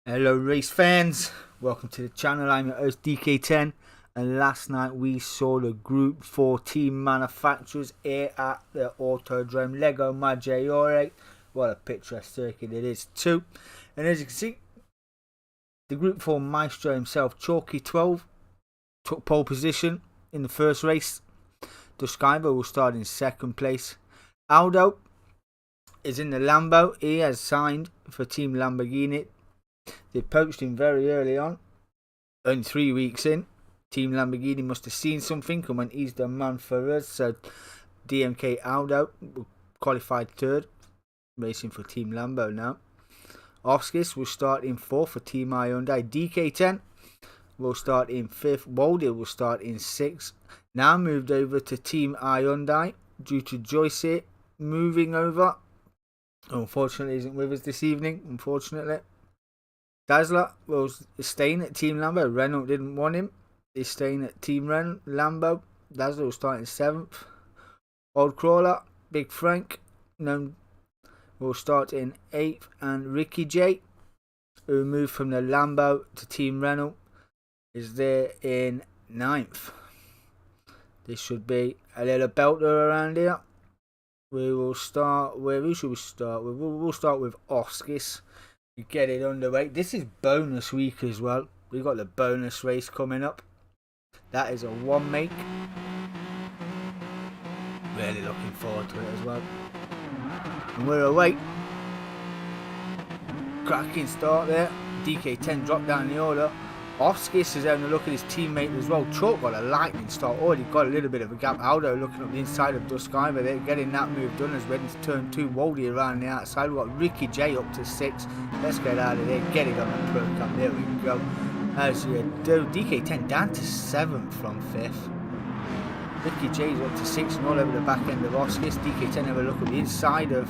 Hello race fans, welcome to the channel. I'm your host DK10, and last night we saw the Gr4 Team Manufactur'S here at the Autodrome Lego Maggiore. What a picturesque circuit it is too. And as you can see, the Gr4 maestro himself, Chalky 12, took pole position in the first race. D.M.K.R.C will start in second place. Aldo is in the Lambo. He has signed for Team Lamborghini. They poached him very early on, only 3 weeks in. Team Lamborghini must have seen something and went, he's the man for us. So D.M.K.R.C Aldo qualified third, racing for Team Lambo now. Oscars will start in fourth for Team Hyundai. DK10 will start in fifth. Waldy will start in sixth. Now moved over to Team Hyundai due to Joyce moving over. Unfortunately, isn't with us this evening. Unfortunately. Dazzler was staying at Team Lambo. Renault didn't want him. He's staying at Team Lambo. Dazzler will start in 7th. Old Crawler, Big Frank, will start in 8th. And Ricky J, who moved from the Lambo to Team Renault, is there in 9th. This should be a little belter around here. We will start with, who should we start with? We'll start with Oscars. You get it underway. This is bonus week as well. We've got the bonus race coming up. That is a one make. Really looking forward to it as well. And we're away. Cracking start there. DK10 dropped down the order. Oscars is having a look at his teammate as well. Chalk got a lightning start. Already got a little bit of a gap. Aldo looking up the inside of D.M.K.R.C, but they're getting that move done as ready to turn 2. Waldy around the outside. We've got Ricky J up to 6. Let's get out of there. Get it on the pro cam. There we go. As you do. DK10 down to 7th from 5th. Ricky J's up to 6th and all over the back end of Oscars. DK10 have a look at the inside of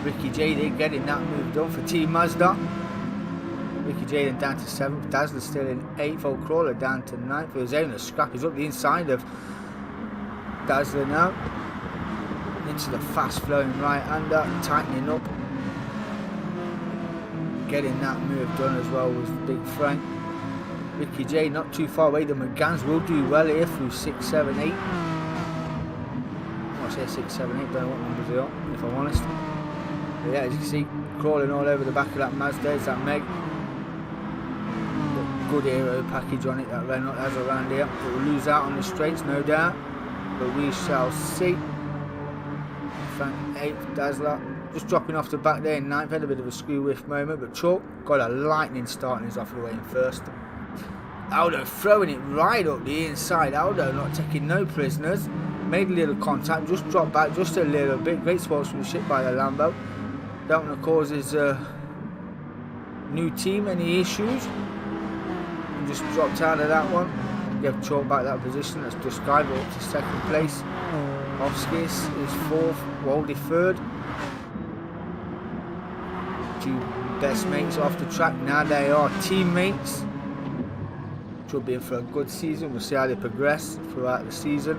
Ricky J. They're getting that move done for Team Mazda. Ricky J then down to 7th. Dazzler still in 8th. Old Crawler down to 9th. He was having a scrap. He's up the inside of Dazzler now. Into the fast flowing right hander. Tightening up. Getting that move done as well was Big Frank. Ricky J not too far away. The McGanns will do well here through 6, 7, 8. I say 6, 7, 8. Don't know what numbers they are, if I'm honest. But yeah, as you can see, crawling all over the back of that Mazda is that Meg. Good aero package on it that Renault has around here. It will lose out on the straights, no doubt, but we shall see. Frank 8th, Dazzler just dropping off the back there in 9th. Had a bit of a screw whiff moment, but Chalk got a lightning start and is off the way in 1st. Aldo throwing it right up the inside. Aldo not taking no prisoners. Made a little contact, just dropped back just a little bit. Great sportsmanship by the Lambo. Don't want to cause his new team any issues. Just dropped out of that one. Give Chalk back that position. That's D.M.K.R.C up to 2nd place. Oscars is 4th. Waldy 3rd. 2 best mates off the track. Now they are teammates. Should be in for a good season. We'll see how they progress throughout the season.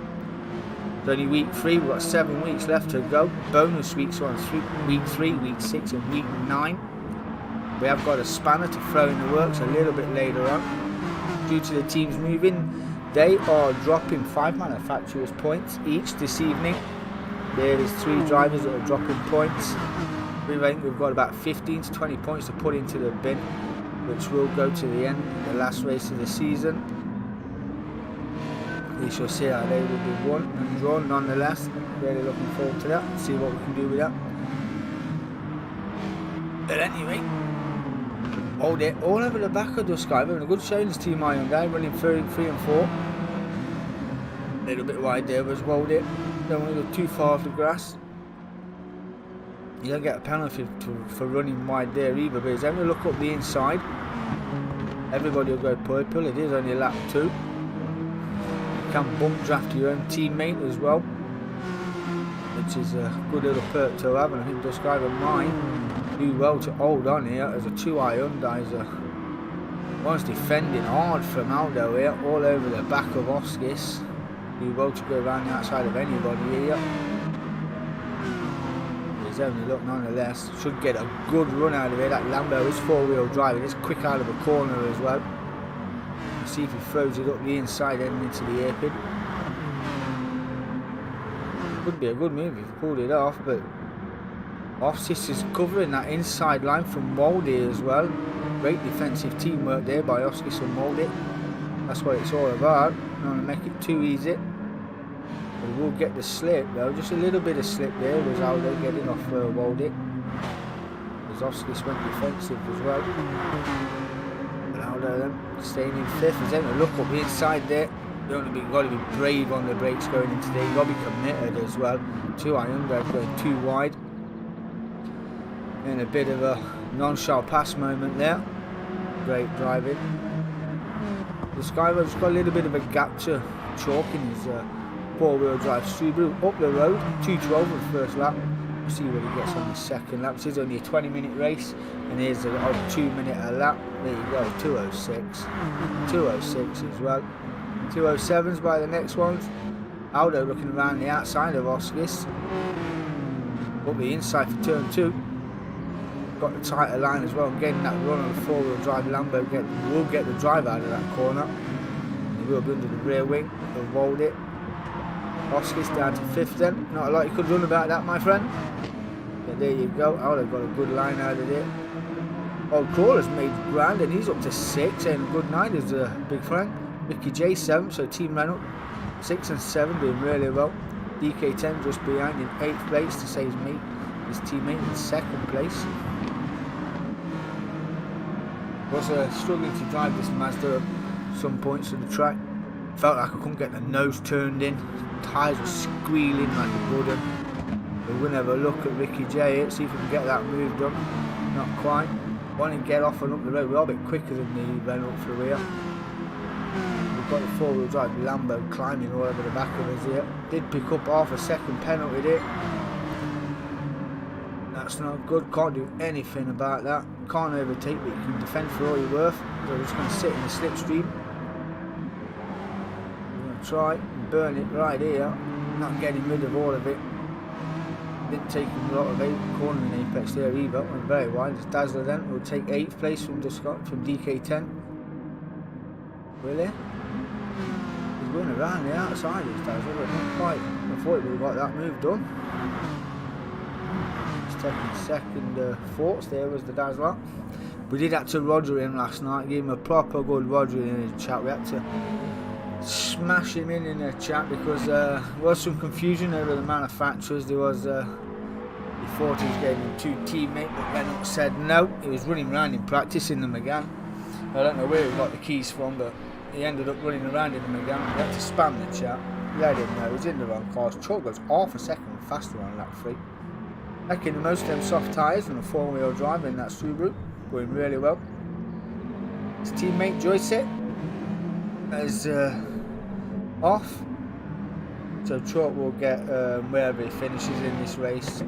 It's only week 3. We've got 7 weeks left to go. Bonus weeks are on week 3, week 6 and week 9. We have got a spanner to throw in the works a little bit later on. Due to the teams moving, they are dropping 5 manufacturers points each this evening. There is 3 drivers that are dropping points. We think we've got about 15 to 20 points to put into the bin, which will go to the end, the last race of the season. We shall see how they will be won and drawn nonetheless. Really looking forward to that, see what we can do with that. But anyway, hold it all over the back of D.M.K.R.C, having a good showing as Team Hyundai, running 3 and 4. A little bit wide there was Waldy. Don't want to go too far off the grass. You don't get a penalty for running wide there either, but he's having a look up the inside. Everybody will go purple. It is only a lap 2. You can bump draft your own teammate as well, which is a good little perk to have, and I think D.M.K.R.C might do well to hold on here as a 2 Hyundai's one's defending hard from Aldo here, all over the back of Oscars. Do well to go around the outside of anybody here. He's having a look nonetheless. Should get a good run out of it. That Lambo is four-wheel drive. It's quick out of the corner as well. Let's see if he throws it up the inside heading into the hairpin. Could be a good move if he pulled it off, but Offsis is covering that inside line from Moldy as well. Great defensive teamwork there by Offsis and Moldy. That's what it's all about. Not want to make it too easy. We will get the slip though, just a little bit of slip there was Aldo getting off Waldy. As Offsis went defensive as well. But Aldo then staying in fifth. He's having a look up the inside there. You've got to be brave on the brakes going into there. You've got to be committed as well. Too high under, going too wide. And a bit of a non-shot pass moment there. Great driving. The Skyro's got a little bit of a gap to chalk in his four-wheel drive Subaru up the road. 2:12 on the first lap. We'll see what he gets on the second lap. This is only a 20-minute race, and here's a 2-minute a lap. There you go, 2:06. 2:06 as well. 2:07s by the next ones. Aldo looking around the outside of Oscars. Up the inside for turn 2. Got the tighter line as well. Getting that run on the four-wheel drive Lambo will get the drive out of that corner. He will be under the rear wing. He'll roll it. Oscar's down to 5th then. Not a lot you could run about that, my friend. But there you go. Aldo got a good line out of it. Old Crawler's made ground and he's up to 6. And good night is a big friend. Ricky J 7, so Team Renault 6 and 7 doing really well. DK10 just behind in 8th place to say his teammate in 2nd place. Was struggling to drive this Mazda at some points of the track. Felt like I couldn't get the nose turned in. Tyres were squealing like a wooden. We're going to have a look at Ricky J here, see if we can get that move done. Not quite. Want to get off and up the road. We're a bit quicker than the Renault through here. We've got the four-wheel drive Lambo climbing all over the back of us here. Did pick up half a second penalty there. That's not good. Can't do anything about that. Can't overtake, but you can defend for all you're worth. So we're just going to sit in the slipstream. We're going to try and burn it right here. Not getting rid of all of it. Didn't take a lot of cornering apex there either. Went very wide. It's Dazzler then. We'll take 8th place from DK10. Really? He's going around the outside, it's Dazzler, but not quite. I thought we would have got that move done. He's taking second thoughts there was the Dazzler. We did have to Roger him last night, gave him a proper good Roger in the chat. We had to smash him in the chat because there was some confusion over the manufacturers. There was he thought he was getting them 2 teammates, but Renault said no. He was running around in practice in them again. I don't know where he got the keys from, but he ended up running around in them again. We had to spam the chat. Let him know he's in the wrong cars. Chalk goes half a second faster on lap 3. Making the most of them soft tyres and a 4-wheel drive in that Subaru. Going really well. His teammate Joyce is off. So Chalk will get wherever he finishes in this race.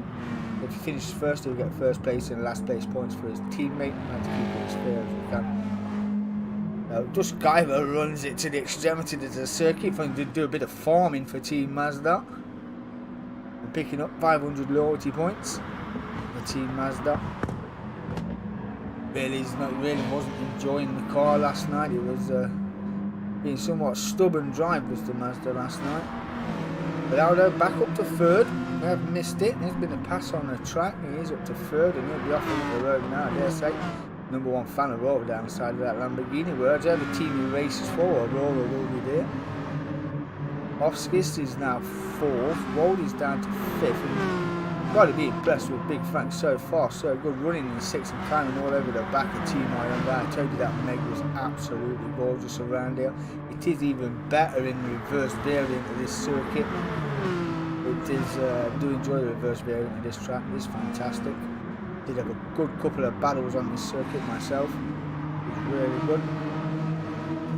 If he finishes first, he'll get first place and last place points for his teammate. And to keep it as fair as we can. Just Gr4 runs it to the extremity of the circuit for him to do a bit of farming for Team Mazda. And picking up 500 loyalty points for Team Mazda. Really wasn't enjoying the car last night. It was being somewhat stubborn drive was the Mazda last night. But Aldo back up to 3rd. We have missed it. There's been a pass on the track. He is up to 3rd and he'll be off on the road now, I dare say. Number 1 fan of Rover down the side of that Lamborghini. Wherever the team he races for, Rover will be there. Offskis is now 4th. Waldy's down to 5th. Got to be impressed with Big Frank so far. So good running in the 6th and climbing all over the back of Team Iron. I told you that Meg was absolutely gorgeous around here. It is even better in the reverse variant of this circuit. It is, I do enjoy the reverse variant of this track. It's fantastic. Did have a good couple of battles on this circuit myself. It was really good.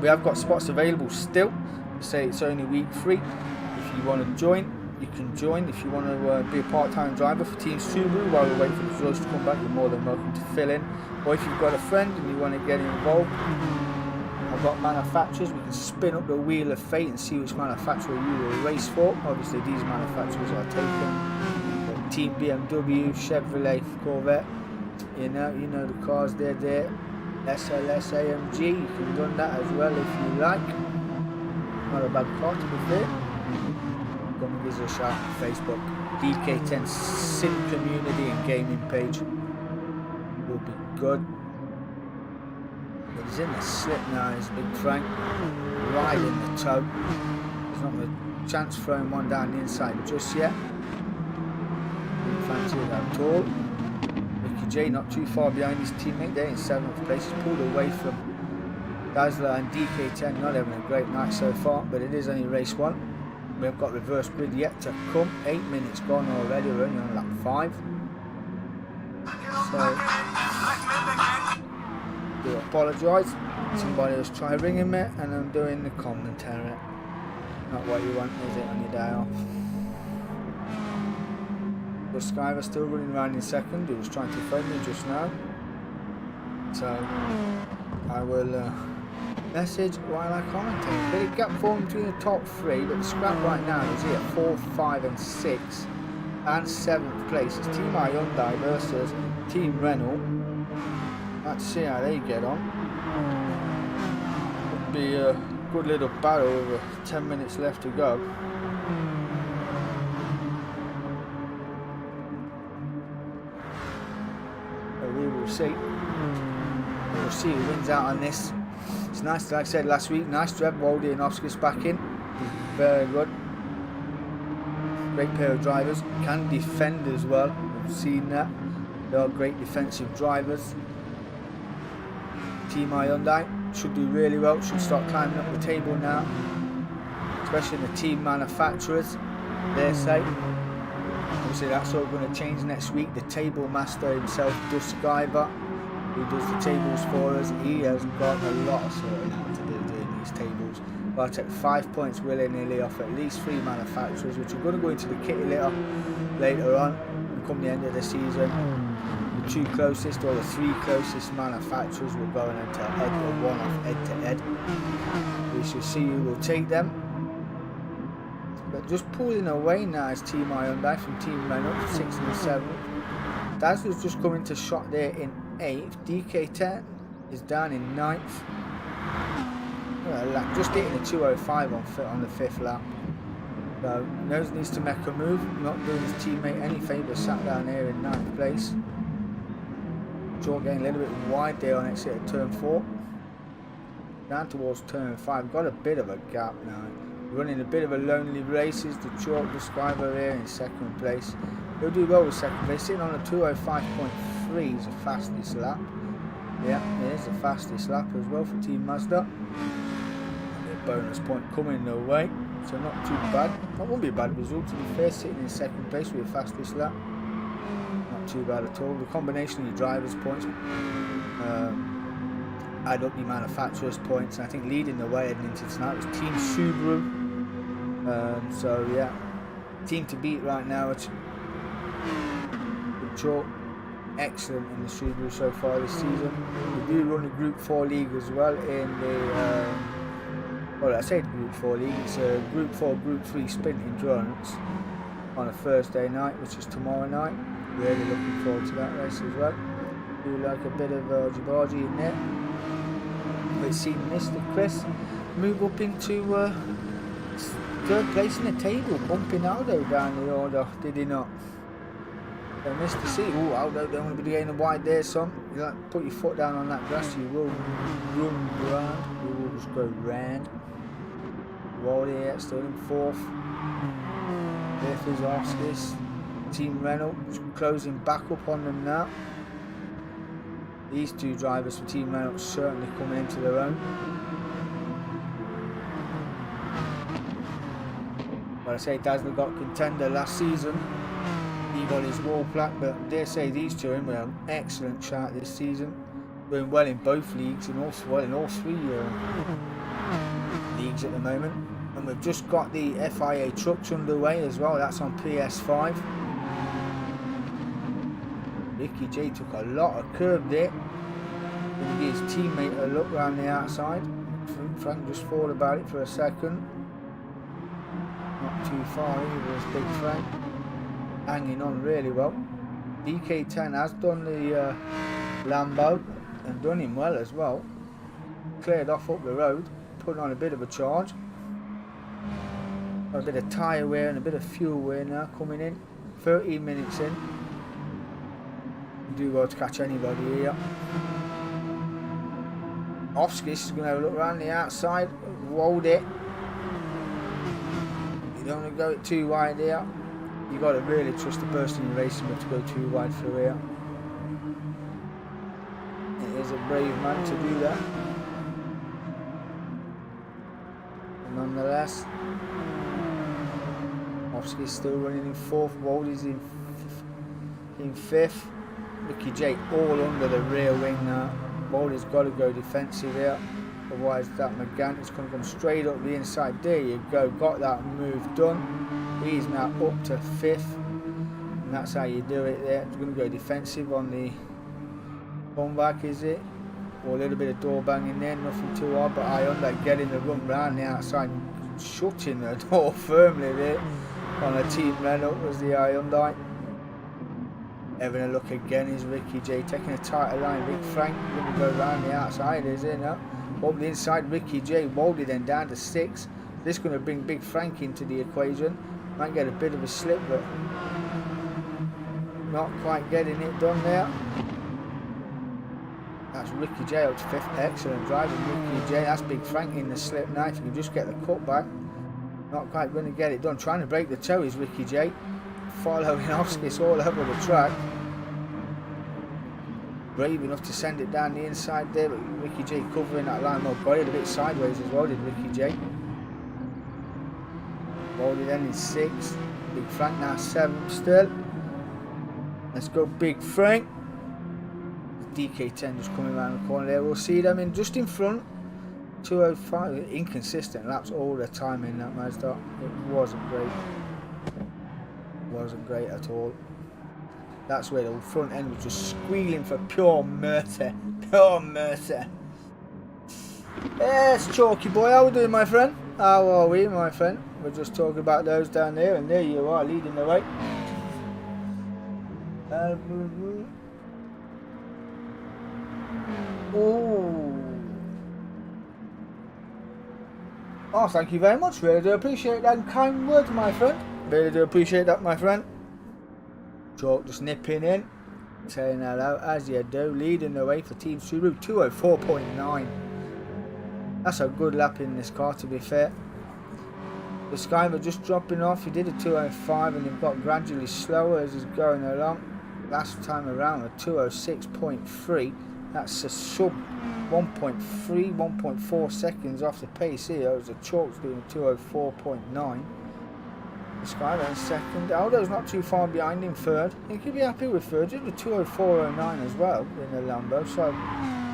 We have got spots available still. Say it's only week 3. If you want to join, you can join. If you want to be a part-time driver for Team Subaru while we wait for the results to come back, you're more than welcome to fill in. Or if you've got a friend and you want to get involved, I've got manufacturers. We can spin up the wheel of fate and see which manufacturer you will race for. Obviously these manufacturers are taken. But Team BMW, Chevrolet, Corvette. You know the cars they're there. SLS, AMG, you can run that as well if you like. Not a bad car to be fair. Come and give us a shout on Facebook. D.M.K.R.C Sim Community and Gaming page. Will be good. He's in the slip now, is Big Frank. Right in the toe. There's not a chance throwing one down the inside just yet. Didn't fancy it at all. Ricky J not too far behind his teammate there in 7th place. He's pulled away from Dazzler and DK10. Not having a great night so far, but it is only race 1. We have got reverse grid yet to come. 8 minutes gone already. We're only on lap 5. So, do apologise. Somebody was trying ringing me, and I'm doing the commentary. Not what you want, is it, on your day off? The Skyver still running around in 2nd. He was trying to phone me just now. So I will message while I commentate. Bit of gap formed between the top 3, but the scrap right now is here 4, 5 and 6 and 7th place. It's Team Hyundai versus Team Renault. Let's see how they get on. It'll be a good little battle with 10 minutes left to go. So we will see. We will see who wins out on this. It's nice, like I said last week, nice to have Waldy and Oscar's back in. Very good. Great pair of drivers. Can defend as well. We've seen that. They are great defensive drivers. Team Hyundai should do really well. Should start climbing up the table now. Especially in the team manufacturers, their side. Obviously that's all going to change next week. The table master himself, Gr4, who does the tables for us, he has got a lot of sorting out to do doing these tables. But I'll take 5 points willy-nilly off at least 3 manufacturers, which are going to go into the kitty litter later on and come the end of the season. The 2 closest or the 3 closest manufacturers will go into head or one off head to head. We shall see who will take them. But just pulling away now is Team Hyundai from Team Renault, 6th and 7th. Dazzler's just coming to shot there in 8th. DK10 is down in 9th. Well, just getting a 205 on the 5th lap. So Nose needs to make a move, not doing his teammate any favour, sat down here in 9th place. Short getting a little bit wide there on exit at turn 4. Down towards turn 5, got a bit of a gap now. Running a bit of a lonely race is the chalk Skyver here in 2nd place. He'll do well with 2nd place, sitting on a 205.3 is the fastest lap. Yeah, it is the fastest lap as well for Team Mazda. And a bonus point coming their way, so not too bad. That won't be a bad result to be fair, sitting in 2nd place with the fastest lap. Not too bad at all. The combination of your drivers' points add up your manufacturers' points, and I think leading the way heading into tonight was Team Subaru. So yeah, team to beat right now. It's chalk. Excellent in the Subaru so far this season. We do run a Group 4 league as well in the well, I say Group 4 league, it's a Group 4 Group 3 sprint endurance on a Thursday night, which is tomorrow night. Really looking forward to that race as well. Do like a bit of Jabarji in there. We've seen Mr. Chris move up into 3rd place in the table, bumping Aldo down the order, did he not? So Mr. C, oh, Aldo don't want to be getting wide there, son. You like put your foot down on that grass, you will run round, you will just go round. Wally here, still in 4th. 5th is Oscar's. Team Renault closing back up on them now. These 2 drivers for Team Renault certainly coming into their own. But I say Dazzler got contender last season. He got his wall plaque, but I dare say these 2 in with an excellent shot this season. Doing well in both leagues and also well in all 3 leagues at the moment. And we've just got the FIA trucks underway as well. That's on PS5. Ricky J took a lot of curb there. Going to give his teammate a look round the outside. Frank just thought about it for a second. Not too far either as Big Frank. hanging on really well. DK10 has done the Lambo and done him well as well. Cleared off up the road, putting on a bit of a charge. A bit of tyre wear and a bit of fuel wear now coming in. 13 minutes in. Do well to catch anybody here. Oskis is going to have a look around the outside. Hold it. You don't want to go too wide here. You've got to really trust the person you're racing with to go too wide through here. It is a brave man to do that. But nonetheless, Oski's still running in 4th. Waldy's in 5th. Ricky J all under the rear wing now. Waldy's got to go defensive here. Otherwise that McGant is going to come straight up the inside. There you go. Got that move done. He's now up to 5th. And that's how you do it there. It's going to go defensive on the comeback, is it? Or a little bit of door banging there. Nothing too hard. But Hyundai getting the run round the outside. Shutting the door firmly there. On a Team Renault was the Hyundai. Having a look again is Ricky J, taking a tighter line. Big Frank going to go around the outside, is it? No? Up the inside, Ricky J. Waldy then down to 6th. This is going to bring Big Frank into the equation. Might get a bit of a slip, but not quite getting it done there. That's Ricky J up to 5th. Excellent driving, Ricky J. That's Big Frank in the slip now. If you can just get the cut back. Not quite going to get it done. Trying to break the toe is Ricky J. Following Oskis all over the track. Brave enough to send it down the inside there, but Ricky J covering that line. Well, got it a bit sideways as well, did Ricky J. Waldy then in 6th. Big Frank now 7th still. Let's go Big Frank. DK10 just coming around the corner there. We'll see them in just in front. 205. Inconsistent laps all the time in that Mazda. It wasn't great. Wasn't great at all. That's where the front end was just squealing for pure mercy. Pure mercy. Yes, Chalky boy, how are we doing, my friend? How are we, my friend? We're just talking about those down there, and there you are, leading the way. Oh, thank you very much. Really do appreciate that kind words, my friend. Really do appreciate that, my friend. Chalk just nipping in, saying hello as you do, leading the way for Team Subaru. 204.9. That's a good lap in this car, to be fair. The Skyver just dropping off. He did a 205 and he got gradually slower as he's going along. Last time around a 206.3. That's a sub 1.3, 1.4 seconds off the pace here. As the Chalk's doing 204.9. The Skyver in 2nd. Aldo's not too far behind in 3rd. He could be happy with 3rd. Did a 204.09 as well in the Lambo. So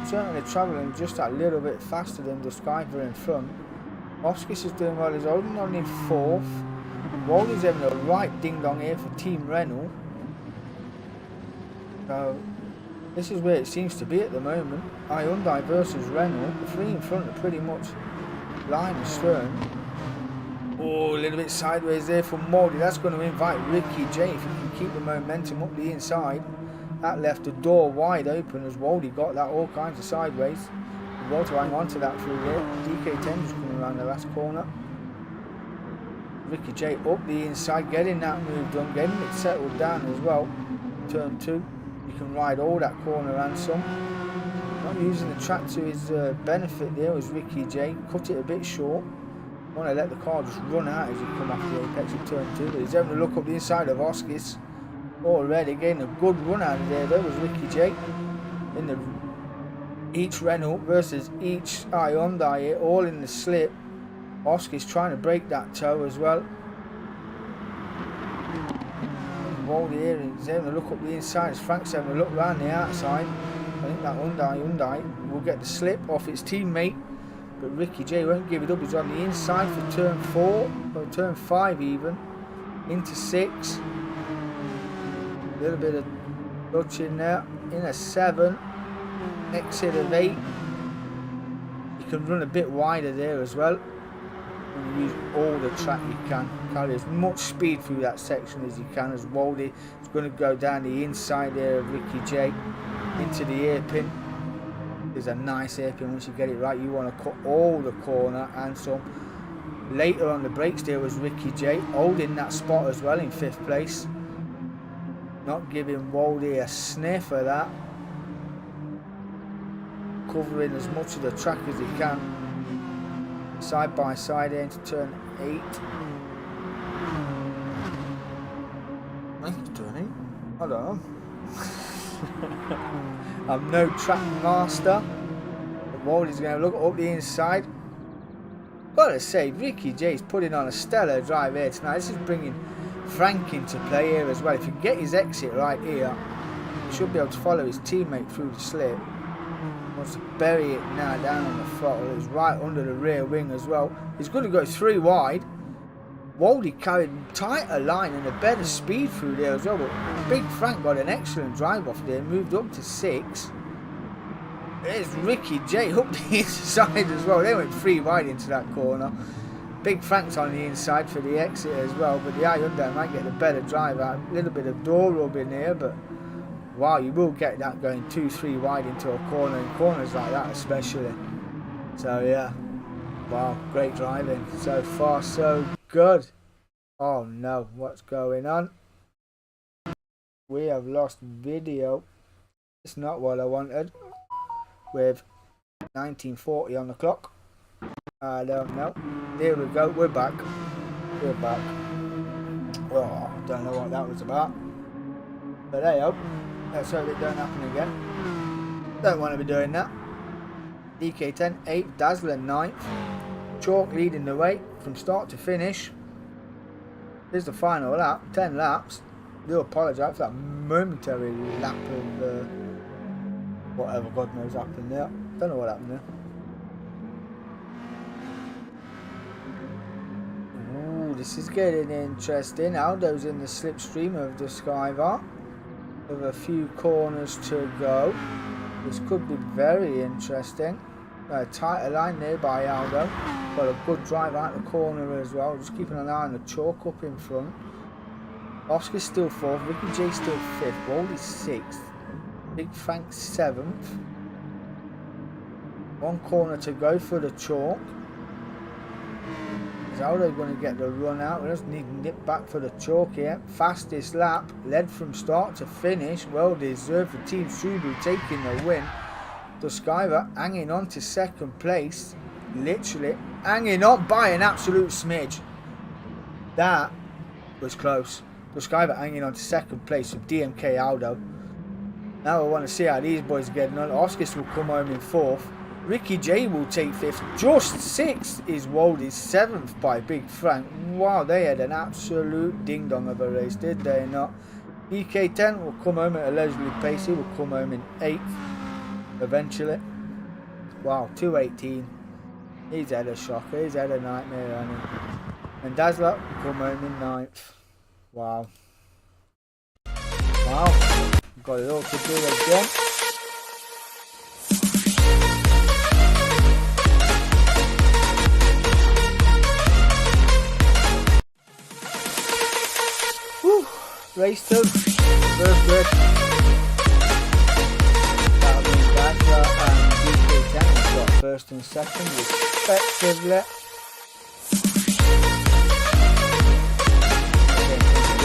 certainly travelling just a little bit faster than the Skyver in front. Oskis is doing well. He's holding on in 4th. Waldy's having a right ding dong here for Team Renault. So this is where it seems to be at the moment. Hyundai versus Renault. The 3 in front are pretty much line astern. Oh, a little bit sideways there from Waldy. That's going to invite Ricky J if he can keep the momentum up the inside. That left the door wide open as Waldy got that all kinds of sideways. Well to hang on to that through there. DK10 just coming around the last corner. Ricky J up the inside, getting that move done, getting it settled down as well. Turn 2. You can ride all that corner and some. Not using the track to his benefit there was Ricky J. Cut it a bit short. Want to let the car just run out as you come off the apex of turn 2. But he's having a look up the inside of Oskis. Already getting a good run out of there. There was Ricky J. In the each Renault versus each Hyundai here, all in the slip. Oskis trying to break that toe as well. Waldy here, he's having a look up the inside as Frank's having a look round the outside. I think that Hyundai will get the slip off its teammate, but Ricky J won't give it up. He's on the inside for turn 4, or turn 5 even, into 6. A little bit of touch in there, in a 7, exit of 8. You can run a bit wider there as well. And use all the track you can. carry as much speed through that section as you can, as Waldy is going to go down the inside there of Ricky J into the hairpin. There's a nice hairpin. Once you get it right, you want to cut all the corner and some. Later on the brakes there was Ricky J holding that spot as well in 5th place, not giving Waldy a sniff of that, covering as much of the track as he can, side by side into turn 8. I think it's turn 8, I don't know. I'm no track master, but Waldy's going to look up the inside. Gotta say, Ricky J's putting on a stellar drive here tonight. This is bringing Frank into play here as well. If you get his exit right here, he should be able to follow his teammate through the slip. Wants to bury it now down on the throttle. He's right under the rear wing as well. He's going to go 3 wide. Waldy carried tighter line and a better speed through there as well. But Big Frank got an excellent drive off there, moved up to 6. There's Ricky J up the inside as well. They went 3 wide into that corner. Big Frank's on the inside for the exit as well, but the Hyundai might get the better drive out. A little bit of door rub in here, but wow, you will get that going 2-3 wide into a corner, in corners like that especially. So yeah, wow, great driving. So far so good. Oh no, what's going on? We have lost video. It's not what I wanted. With 1940 on the clock. I don't know. There we go. We're back. We're back. Oh, don't know what that was about. But hey, hope. Let's hope it don't happen again. Don't want to be doing that. DK10 8th, Dazzler 9th. Chalk leading the way from start to finish. Here's the final lap. 10 laps. Do apologise for that momentary lap of whatever God knows happened there. Don't know what happened there. Ooh, this is getting interesting. Aldo's in the slipstream of the Skyvar with a few corners to go. This could be very interesting. A tighter line there by Aldo. Got a good drive out the corner as well. Just keeping an eye on the chalk up in front. Oscar's still 4th. Ricky J still 5th. Waldy's 6th. Big Frank 7th. 1 corner to go for the chalk. Is Aldo going to get the run out? We just need to nip back for the chalk here. Fastest lap, led from start to finish. Well deserved for Team Subaru taking the win. Skyver hanging on to 2nd place. Literally hanging on by an absolute smidge. That was close. Skyver hanging on to 2nd place with D.M.K.R. Aldo. Now I want to see how these boys are getting on. Oscar will come home in 4th. Ricky J will take 5th. Just 6th is Waldy's 7th by Big Frank. Wow, they had an absolute ding-dong of a race, did they not? DK10 will come home at a leisurely pace. He will come home in 8th eventually. Wow, 218. He's had a shocker. He's had a nightmare, hasn't he? And Dazzler will come home in 9th. Wow. Wow. Got it all to do again. Whew. Race 2. First grid. That means Dazzler and DK10 got 1st and 2nd respectively.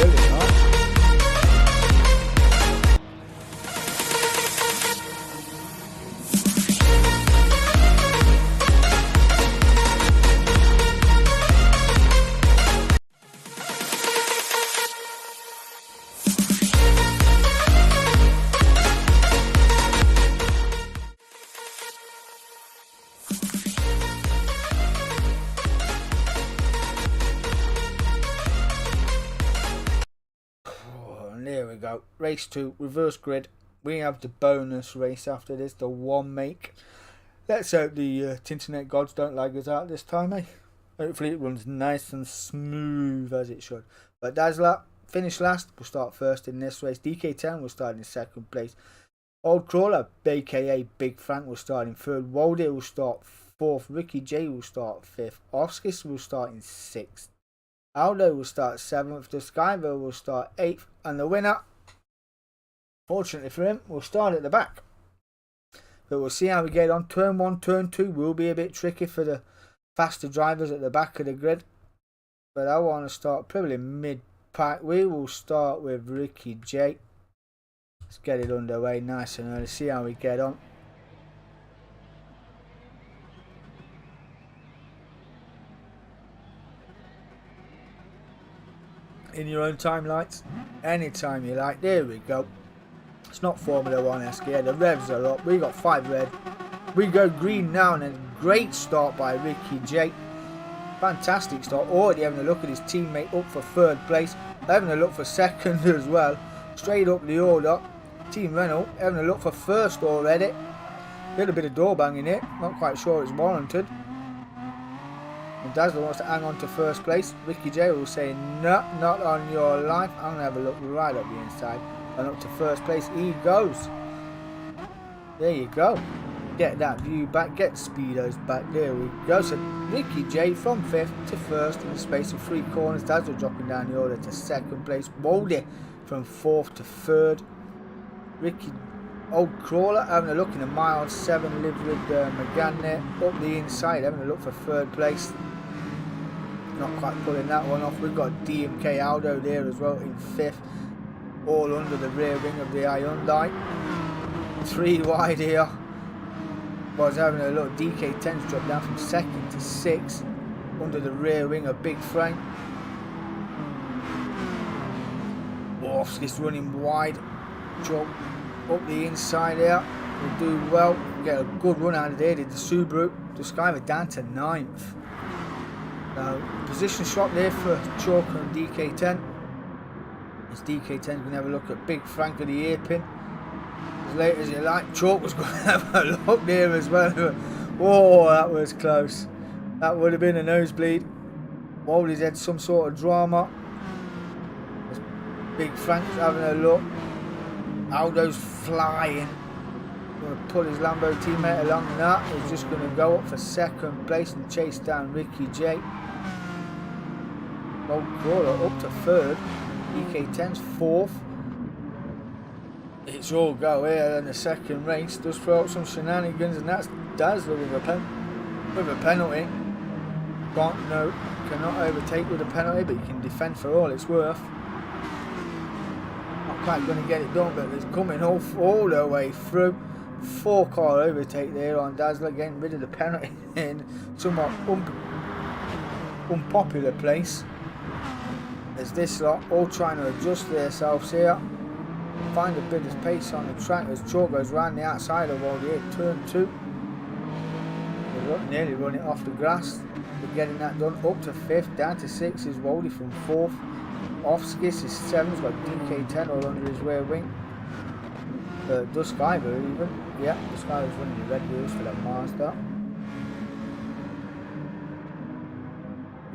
Really not. There we go. Race 2, reverse grid. We have the bonus race after this, the 1 make. Let's hope the Tinternet gods don't lag us out this time, eh? Hopefully it runs nice and smooth as it should. But Dazzler, finish last, will start 1st in this race. DK10 will start in 2nd place. Old Crawler, aka Big Frank, will start in 3rd. Waldy will start 4th. Ricky J will start 5th. Oscar will start in 6th. Aldo will start 7th, Discover will start 8th, and the winner, fortunately for him, will start at the back. But we'll see how we get on. Turn 1, turn 2 will be a bit tricky for the faster drivers at the back of the grid. But I want to start probably mid-pack. We will start with Ricky J. Let's get it underway nice and early, see how we get on. In your own time, lights, anytime you like. There we go. It's not Formula 1 esque here. The revs are up. We got 5 red. We go green now, and a great start by Ricky J. Fantastic start. Already having a look at his teammate up for 3rd place. Having a look for 2nd as well. Straight up the order. Team Renault having a look for 1st already. Little bit of door banging here. Not quite sure it's warranted. And Dazzler wants to hang on to 1st place. Ricky J will say, no, not on your life. I'm going to have a look right up the inside. And up to 1st place he goes. There you go. Get that view back. Get speedos back. There we go. So Ricky J from 5th to 1st in the space of 3 corners. Dazzler dropping down the order to 2nd place. Woldy from 4th to 3rd. Ricky Old Crawler having a look in a mile 7 live with McGann there. Up the inside having a look for 3rd place. Not quite pulling that one off. We've got D.M.K.R. Aldo there as well in 5th. All under the rear wing of the Hyundai. 3 wide here. Was having a look. DK10's dropped down from 2nd to 6th. Under the rear wing of Big Frank. Orfsky's running wide. Jump up the inside here. Will do well. Get a good run out of there. Did the Subaru. Discover down to 9th. Now, position swap there for Chalker and DK10. As DK10's going to have a look at Big Frank of the hairpin. As late as you like. Chalk was going to have a look there as well. Oh, that was close. That would have been a nosebleed. Waldy's had some sort of drama. As Big Frank's having a look. Aldo's flying. Going to pull his Lambo teammate along that. He's just going to go up for 2nd place and chase down Ricky J. Old Crawler up to 3rd. DK10's 4th. It's all go here in the 2nd race. Does throw up some shenanigans, and that's Dazzler with a penalty. Cannot overtake with a penalty, but he can defend for all it's worth. Not quite going to get it done, but it's coming all the way through. 4-car overtake there on Dazzler, getting rid of the penalty in somewhat unpopular place. As this lot all trying to adjust themselves here, find a bit of pace on the track as Chalk goes round the outside of all the turn 2. They nearly run it off the grass. They're getting that done. Up to 5th, down to 6th is Woldy from 4th. Offskis is 7th, got DK10 all under his rear wing. Discover even, yeah, Discover's running the red wheels for that Mazda.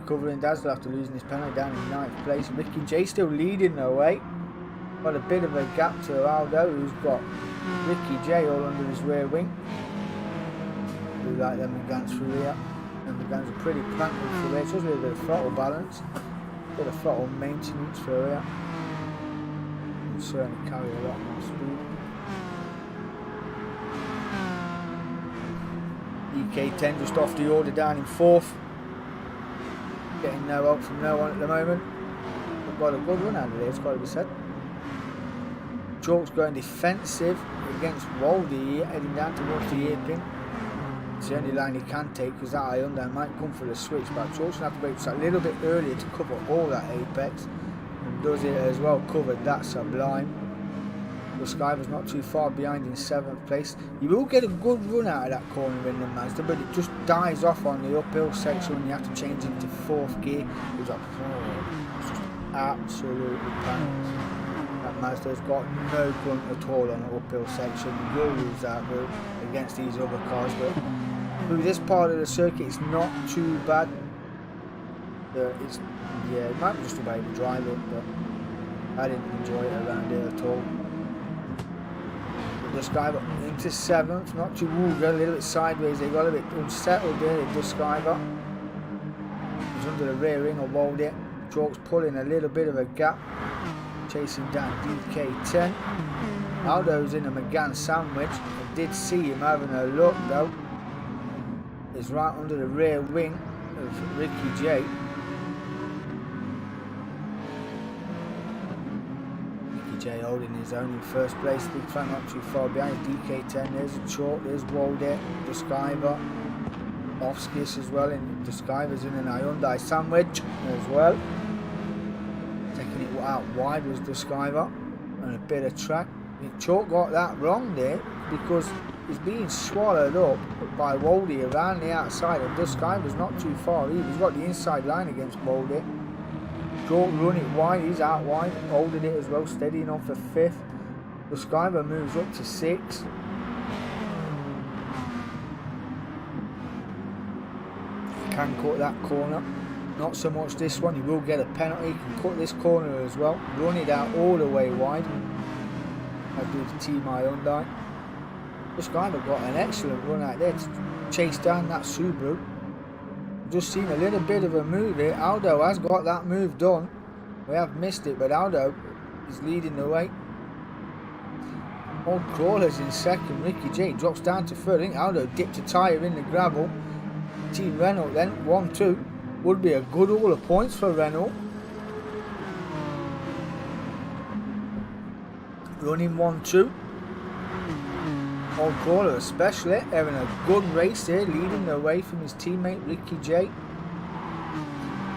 Recovering Dazzler after losing his penalty down in 9th place. Ricky J still leading the way. Got a bit of a gap to Aldo, who's got Ricky J all under his rear wing. Do like them McGanns through here. And McGanns are pretty cranky through here. It's just a bit of throttle balance. A bit of throttle maintenance through here. Can certainly carry a lot more speed. DK10 just off the order down in 4th. Getting no help from no one at the moment. We've got a good run out of there, it's got to be said. Chalk's going defensive against Woldy, heading down towards the hairpin. It's the only line he can take because that Hyundai might come for the switch, but Chalk's going to have to wait just a little bit earlier to cover all that apex. And does it as well, covered that sublime. The Sky was not too far behind in 7th place. You will get a good run out of that corner in the Mazda, but it just dies off on the uphill section when you have to change into 4th gear. It's like, it's just absolutely panicked. That Mazda's got no grunt at all on the uphill section. You will lose that route against these other cars, but through this part of the circuit it's not too bad. It might be just the way to drive it, but I didn't enjoy it around here at all. This guy got into 7th, not too got a little bit sideways. They got a bit unsettled there. This guy got. He's under the rear wing of Woldy. Chalk's pulling a little bit of a gap, chasing down D.K.R.C. Aldo's in a McGann sandwich. I did see him having a look though. He's right under the rear wing of Ricky J. Ricky J holding his own in first place. Big fan not too far behind. D.K.R.C. There's a Chalk. There's Walder. D.M.K.R.C. Off-skis as well, and D.M.K.R.C's in an Hyundai sandwich as well. Taking it out wide was D.M.K.R.C. and a bit of track. I think Chalk got that wrong there because he's being swallowed up by Waldy around the outside, and D.M.K.R.C's not too far either. He's got the inside line against Waldy. Chalk run it wide, he's out wide, holding it as well, steadying on for 5th. D.M.K.R.C moves up to 6th. Can cut that corner, not so much this one. He will get a penalty. He can cut this corner as well, run it out all the way wide. I do the Team Hyundai. This guy got an excellent run out there to chase down that Subaru. Just seen a little bit of a move here. Aldo has got that move done. We have missed it, but Aldo is leading the way. Old Crawler's in second. Ricky J drops down to third. I think Aldo dipped a tyre in the gravel. Team Renault then 1-2 would be a good haul of points for Renault. Running 1-2. Old Crawler especially having a good race there, leading the way from his teammate Ricky J.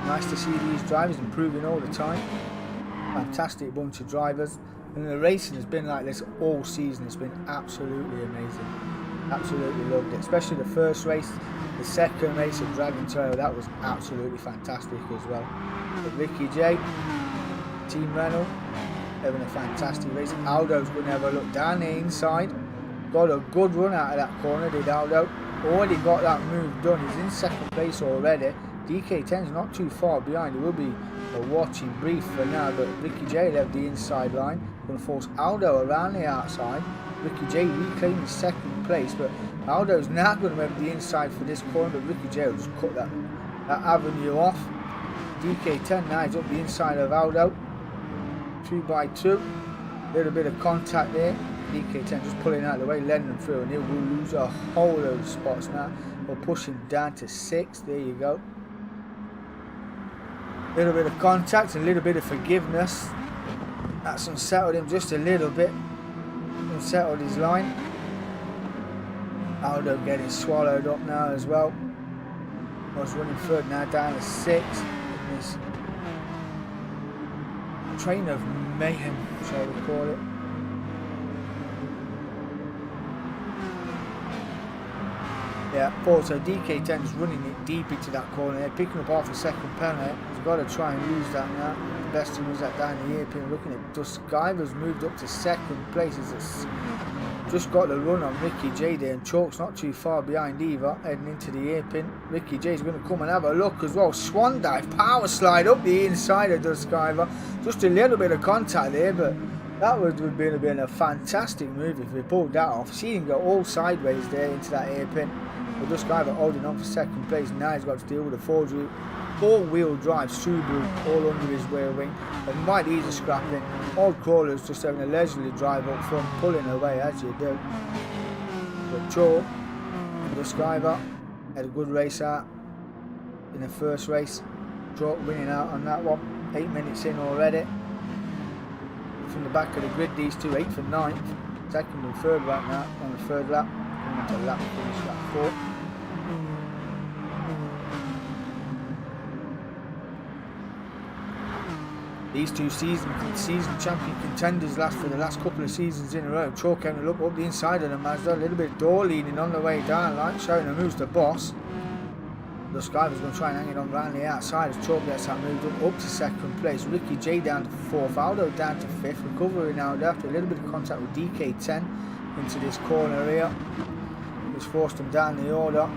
Nice to see these drivers improving all the time. Fantastic bunch of drivers, and the racing has been like this all season. It's been absolutely amazing. Absolutely loved it, especially the first race. The second race of Dragon Trail, that was absolutely fantastic as well. But Ricky J, Team Renault, having a fantastic race. Aldo's going to have a look down the inside. Got a good run out of that corner, did Aldo. Already got that move done. He's in second place already. D.K.R.C's not too far behind. It will be a watching brief for now, but Ricky J left the inside line. Going to force Aldo around the outside. Ricky J reclaimed second place, but Aldo's now going to have the inside for this corner, but Ricky J will just cut that avenue off. D.K.R.C now is up the inside of Aldo. 2x2. Little bit of contact there. D.K.R.C just pulling out of the way, letting them through, and he will lose a whole load of spots now. We'll push him down to 6th. There you go. Little bit of contact, a little bit of forgiveness. That's unsettled him just a little bit. Unsettled his line. Aldo getting swallowed up now as well. Was running third now, down to 6th. This train of mayhem, shall we call it. Yeah, so D.K.R.C's running it deep into that corner. They're picking up half a second penalty. He's got to try and lose that now. The best to lose that down the hairpin. Looking at D.M.K.R.C's moved up to second place. He's just got the run on Ricky J there, and Chalk's not too far behind either, heading into the hairpin. Ricky J's going to come and have a look as well. Swan dive, power slide up the inside of D.M.K.R.C. Just a little bit of contact there, but that would have been a fantastic move if we pulled that off. See him go all sideways there into that hairpin. But D.M.K.R.C holding on for second place. Now he's got to deal with a four-wheel drive Subaru all under his rear wing. And might easy scrapping. Old Crawler's just having a leisurely drive up front, pulling away as you do. But Chalk and D.M.K.R.C had a good race out in the first race. Chalk winning out on that one. 8 minutes in already. From the back of the grid, these two 8th and 9th. Second and third right now on the third lap. Coming to lap finish lap 4. These two season champion contenders last for the last couple of seasons in a row. Chalk having a look up the inside of the Mazda, a little bit door leaning on the way down, like showing him who's the boss. D.M.K.R.C was going to try and hang it on round the outside as Chalk gets that moved up to second place. Ricky J down to 4th, Aldo down to 5th, recovering Aldo after a little bit of contact with D.K.R.C into this corner here. Just forced him down the order.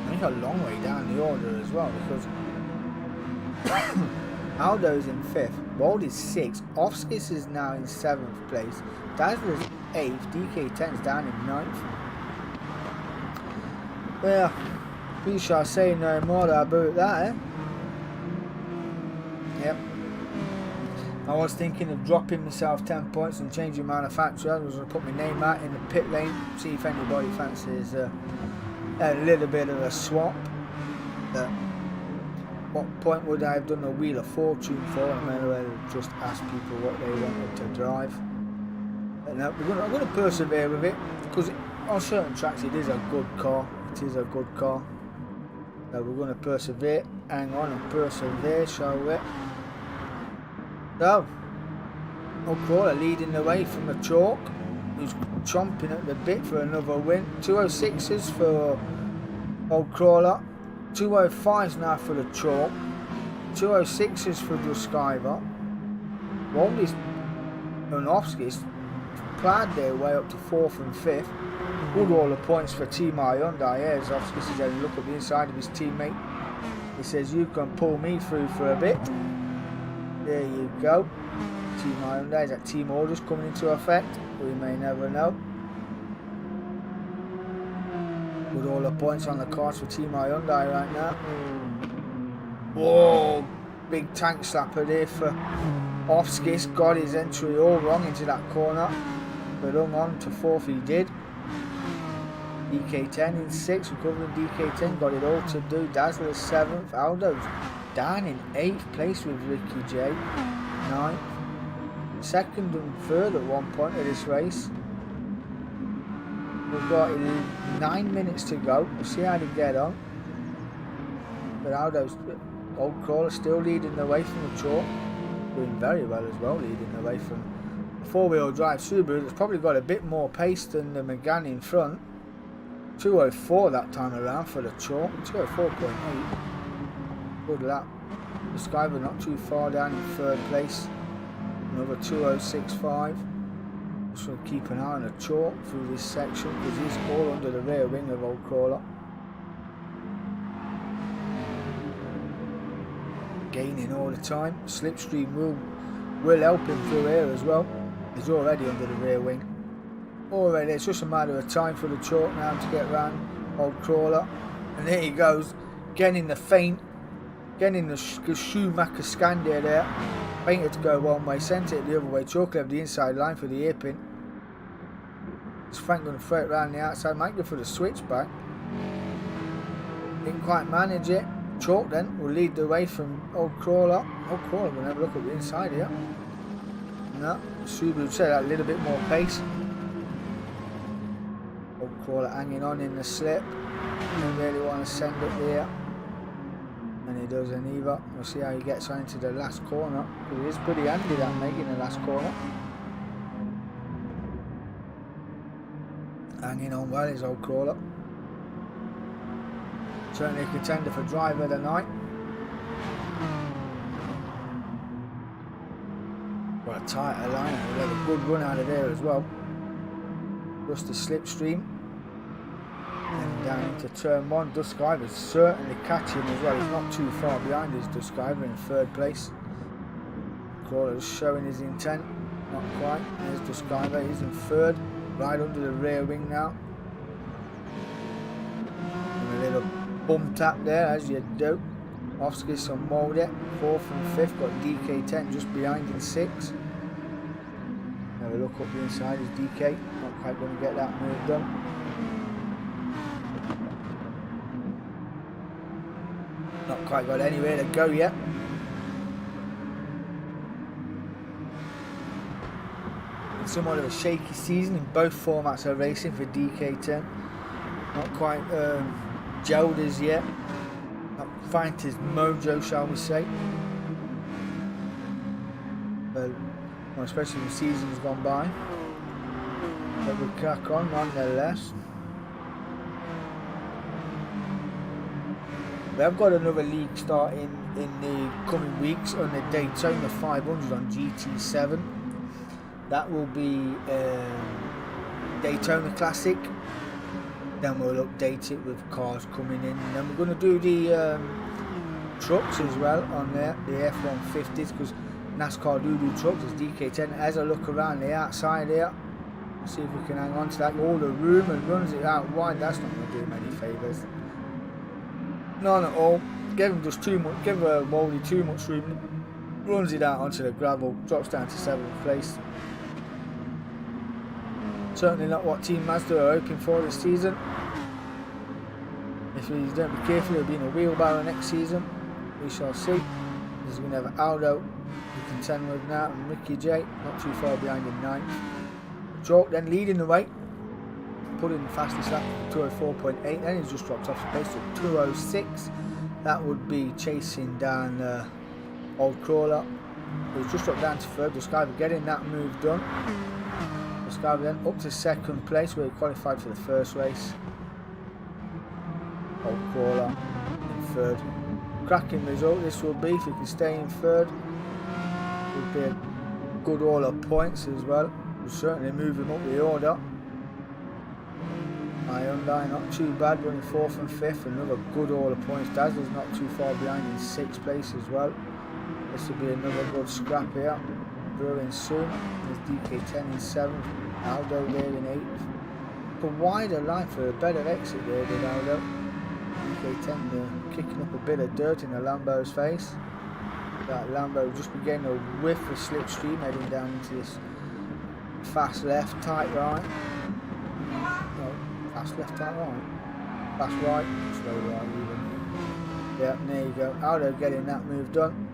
I think a long way down the order as well, because Aldo's in 5th, Bold is 6th, Offskis is now in 7th place, Dazzler's 8th, D.K.R.C's down in 9th. Well, we shall say no more about that, eh? I was thinking of dropping myself 10 points and changing manufacturer. I was going to put my name out in the pit lane, see if anybody fancies a little bit of a swap. What point would I have done a Wheel of Fortune for? I may well just ask people what they wanted to drive. And I'm going to persevere with it, because on certain tracks it is a good car. It is a good car. So we're going to persevere. Hang on and persevere, shall we? So, Gr4 leading the way from the chalk, who's chomping at the bit for another win. 206s for Gr4, 205s now for the chalk, 206s for Gr4. Waldy's and Ofsky's plowed their way up to 4th and 5th. Good all the points for Team Hyundai. Here's Ofsky says, having a look at the inside of his teammate. He says, you can pull me through for a bit. There you go. Team Hyundai, is that team orders coming into effect? We may never know. With all the points on the cards for Team Hyundai right now. Whoa, big tank slapper there for Ofskis. Got his entry all wrong into that corner, but hung on to 4th he did. D.K.10 in 6th, recovering D.K.10, got it all to do. Dazzler 7th, Aldo's down in 8th place with Ricky J, 9th. 2nd and 3rd at one point of this race. We've got 9 minutes to go. We'll see how they get on. But Aldo's Gr4 still leading the way from the chalk. Doing very well as well, leading the way from the 4-wheel drive Subaru. That's probably got a bit more pace than the Megane in front. 204 that time around for the chalk. 204.8. Good lap. The Skyver not too far down in 3rd place. Another 206.5. Just going to keep an eye on the chalk through this section, because he's all under the rear wing of Gr4. Gaining all the time. Slipstream will help him through here as well. He's already under the rear wing. Already, it's just a matter of time for the chalk now to get round Gr4. And there he goes, getting the feint, getting the Schumacher Scandia there. Painted to go one way, sent it the other way. Chalk left the inside line for the hairpin. Is Frank going to throw it round the outside? Might go for the switchback. Didn't quite manage it. Chalk then will lead the way from Gr4. Gr4 going to have a look at the inside here. No, Subaru said that a little bit more pace. Gr4 hanging on in the slip. Don't really want to send it there. And he doesn't either. We'll see how he gets on into the last corner. He is pretty handy that making the last corner. Hanging on well is Gr4. Certainly a contender for driver of the night. Got a tighter line. We'll have a good run out of there as well. Just the slipstream. And down into turn 1, Gr4's certainly catching as well. He's not too far behind his Gr4 in 3rd place. Gr4 is showing his intent. Not quite. There's Gr4, he's in 3rd. Right under the rear wing now. And a little bum tap there, as you do. Ofsky some mould it. 4th and 5th. Got D.K.10 just behind in 6th. Have a look up the inside. Is D.K. not quite going to get that move done. Not quite got anywhere to go yet. It's somewhat of a shaky season in both formats of racing for D.K.10. Not quite gelled as yet. Not found his mojo, shall we say. But, well, especially when the season's gone by. But we'll crack on nonetheless. We have got another league starting in the coming weeks on the Daytona 500 on GT7. That will be Daytona Classic. Then we'll update it with cars coming in. And then we're going to do the trucks as well on there, the F-150s, because NASCAR do trucks. As DK10 has a look around the outside here. See if we can hang on to that. All the room and runs it out wide. That's not going to do him any favours. None at all. Give him just too much. Give Wally too much room. runs it out onto the gravel, drops down to 7th place. Certainly not what Team Mazda are hoping for this season. If we don't be careful, he'll be in a wheelbarrow next season. We shall see. There's going to have Aldo to contend with now, and Ricky J not too far behind in 9th. Chalk then leading the way, putting the fastest lap 204.8. Then he's just dropped off the pace to 206. That would be chasing down Old Crawler. He's just dropped down to 3rd. Gr4 getting that move done. Gr4 then up to 2nd place, where he qualified for the first race. Old Crawler in 3rd. Cracking result this will be if he can stay in 3rd. Would be a good haul of points as well. Will certainly move him up the order. Hyundai not too bad, running 4th and 5th. Another good haul of points. Dazzler's not too far behind in 6th place as well. This will be another good scrap here. Brewing soon. There's D.K.R.C in 7th. Aldo there in 8th. A wider line for a better exit there than Aldo. D.K.R.C kicking up a bit of dirt in the Lambo's face. That Lambo just be getting a whiff of slipstream heading down into this fast left, tight right. No, fast left, tight right. Fast right, slow right even. Yeah, there you go. Aldo getting that move done.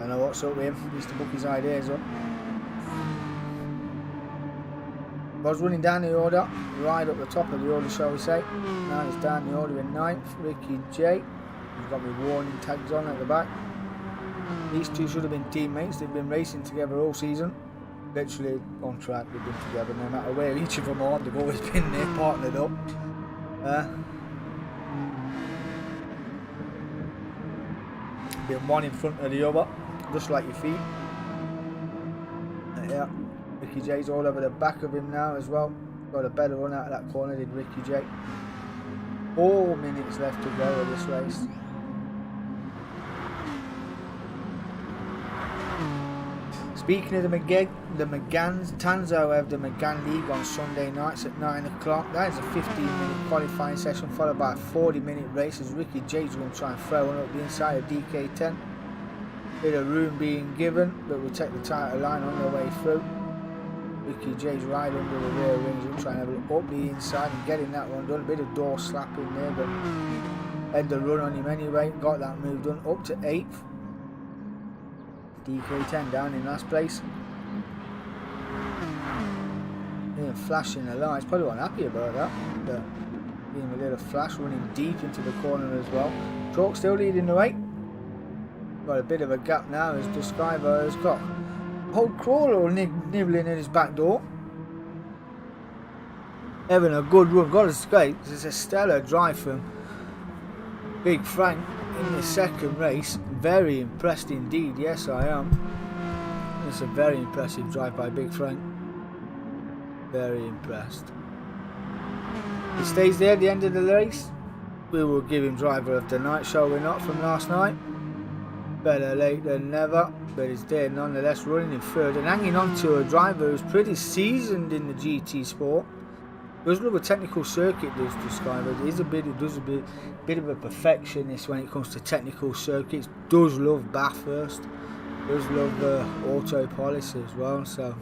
I know what's up with him. He needs to book his ideas up. Was running down the order, right up the top of the order, shall we say. Now he's down the order in 9th. Ricky J. He's got me warning tags on at the back. These two should have been teammates. They've been racing together all season. Literally on track, they've been together. No matter where each of them are, they've always been there, partnered up. Been one in front of the other, just like your feet. Yeah. Ricky J's all over the back of him now as well. Got a better run out of that corner, did Ricky J. 4 minutes left to go of this race. Speaking of the McGanns, Tanzo have the McGann League on Sunday nights at 9 o'clock. That is a 15-minute qualifying session followed by a 40-minute race as Ricky J's going to try and throw one up the inside of D.K.R.C. Bit of room being given, but we'll take the tighter line on their way through. Ricky J's right under the rear wings. He'll try and have a look up the inside and getting that one done. A bit of door slapping there, but had the run on him anyway. Got that move done. Up to 8th. D.K.R.C down in last place. Yeah, flashing the lights. Probably wasn't happy about that. But giving him a little flash, running deep into the corner as well. Chalk still leading the way. Got a bit of a gap now as Gr4 has got Old Crawler nibbling in his back door. Having a good run. Got to escape. It's a stellar drive from Big Frank in the second race. Very impressed indeed. Yes, I am. It's a very impressive drive by Big Frank. Very impressed. He stays there at the end of the race. We will give him driver of the night, shall we not, from last night? Better late than never, but he's there nonetheless, running in 3rd and hanging on to a driver who's pretty seasoned in the GT sport. Does love a technical circuit, does Gr4. It does a bit of a perfectionist when it comes to technical circuits. Does love Bathurst. Does love auto polish as well, so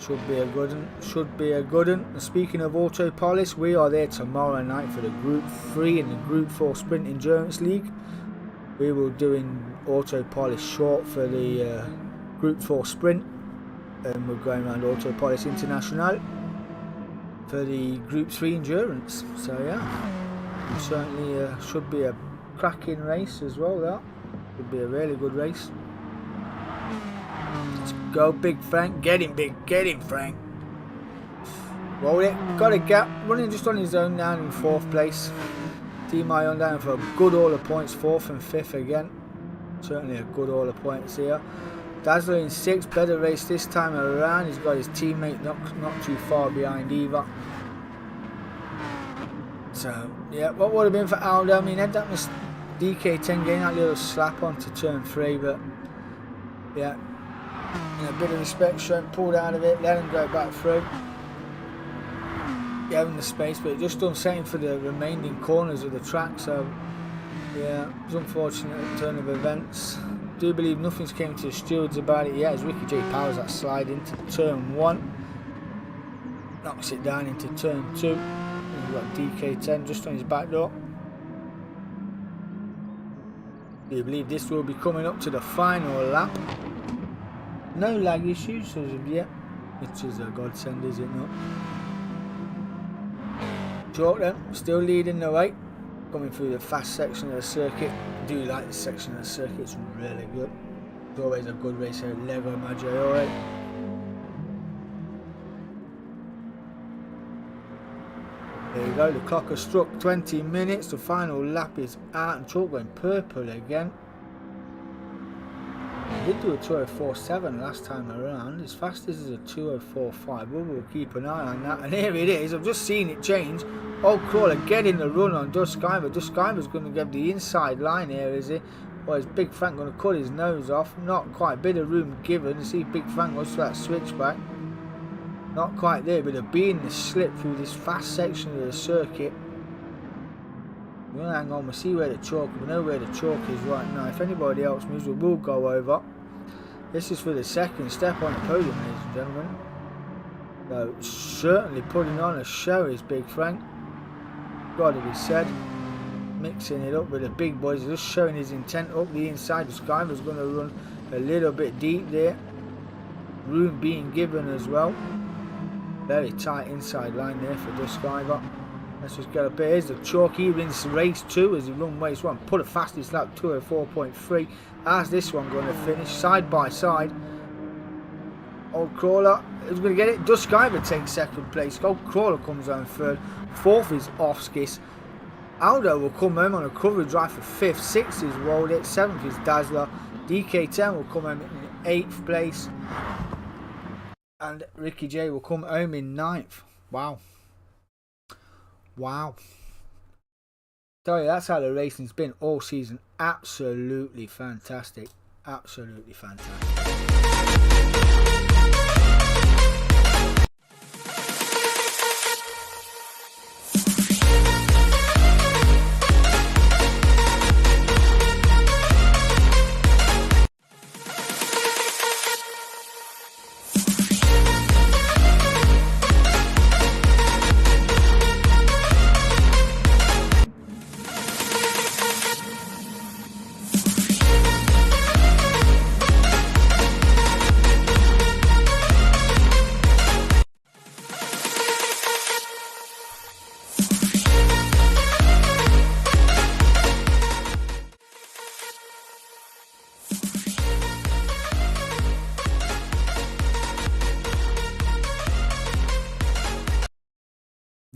should be a good one. Should be a good one. And speaking of auto polish, we are there tomorrow night for the Group 3 and the Group 4 Sprint Endurance League. We will doing auto polish short for the Group 4 Sprint, and we're going around Auto Polish International for the Group 3 Endurance. So yeah, certainly should be a cracking race as well. That would be a really good race. Let's go, Big Frank. Get him, Frank. Roll it. Got a gap. Running just on his own down in 4th place. Team Hyundai for a good haul of points, 4th and 5th again. Certainly a good haul of points here. Dazzler in 6th, better race this time around. He's got his teammate not too far behind either. So yeah, what would have been for Aldo? I mean, had that was D.K.R.C getting that little slap onto turn 3, but yeah, a bit of respect shown, pulled out of it, let him go back through. having the space, but it just done setting for the remaining corners of the track. So yeah, it's unfortunate turn of events. Do believe nothing's came to the stewards about it yet, as Ricky J powers that slide into turn 1, knocks it down into turn 2. And we've got DK10 just on his back door. Do you believe this will be coming up to the final lap? No lag issues as of yet, which is a godsend, is it not? Chalk then, still leading the way, coming through the fast section of the circuit. I do like this section of the circuit, it's really good. It's always a good race here, Gr4. There you go, the clock has struck 20 minutes, the final lap is out, and Chalk going purple again. I did do a 2:04.7 last time around, as fast as a 2:04.5, we'll keep an eye on that. And here it is, I've just seen it change. Old Crawler getting the run on Duskiver. Duskiver's going to get the inside line here, is he? Or is Big Frank going to cut his nose off? Not quite, bit of room given. You see Big Frank goes to that switchback. Not quite there, but they're being the slip through this fast section of the circuit. We're going to hang on, we'll see where the chalk, we know where the chalk is right now. If anybody else moves, we will go over. This is for the second step on the podium, ladies and gentlemen. So, certainly putting on a show is Big Frank. Got to be said. Mixing it up with the big boys, just showing his intent up the inside. The Skyver's going to run a little bit deep there. Room being given as well. Very tight inside line there for Duskiver. Let's just get up here. Here's the chalk. He wins race 2 as he run race 1. Put a fastest lap 2:04.3. How's this one going to finish? Side by side. Old Crawler is going to get it. Duskiver takes second place. Old Crawler comes on third. Fourth is Offskis. Aldo will come home on a cover drive for 5th. 6th is Rolled It. 7th is Dazzler. DK10 will come home in 8th place. And Ricky J will come home in 9th. Wow. Wow. Tell you, that's how the racing's been all season. Absolutely fantastic. Absolutely fantastic.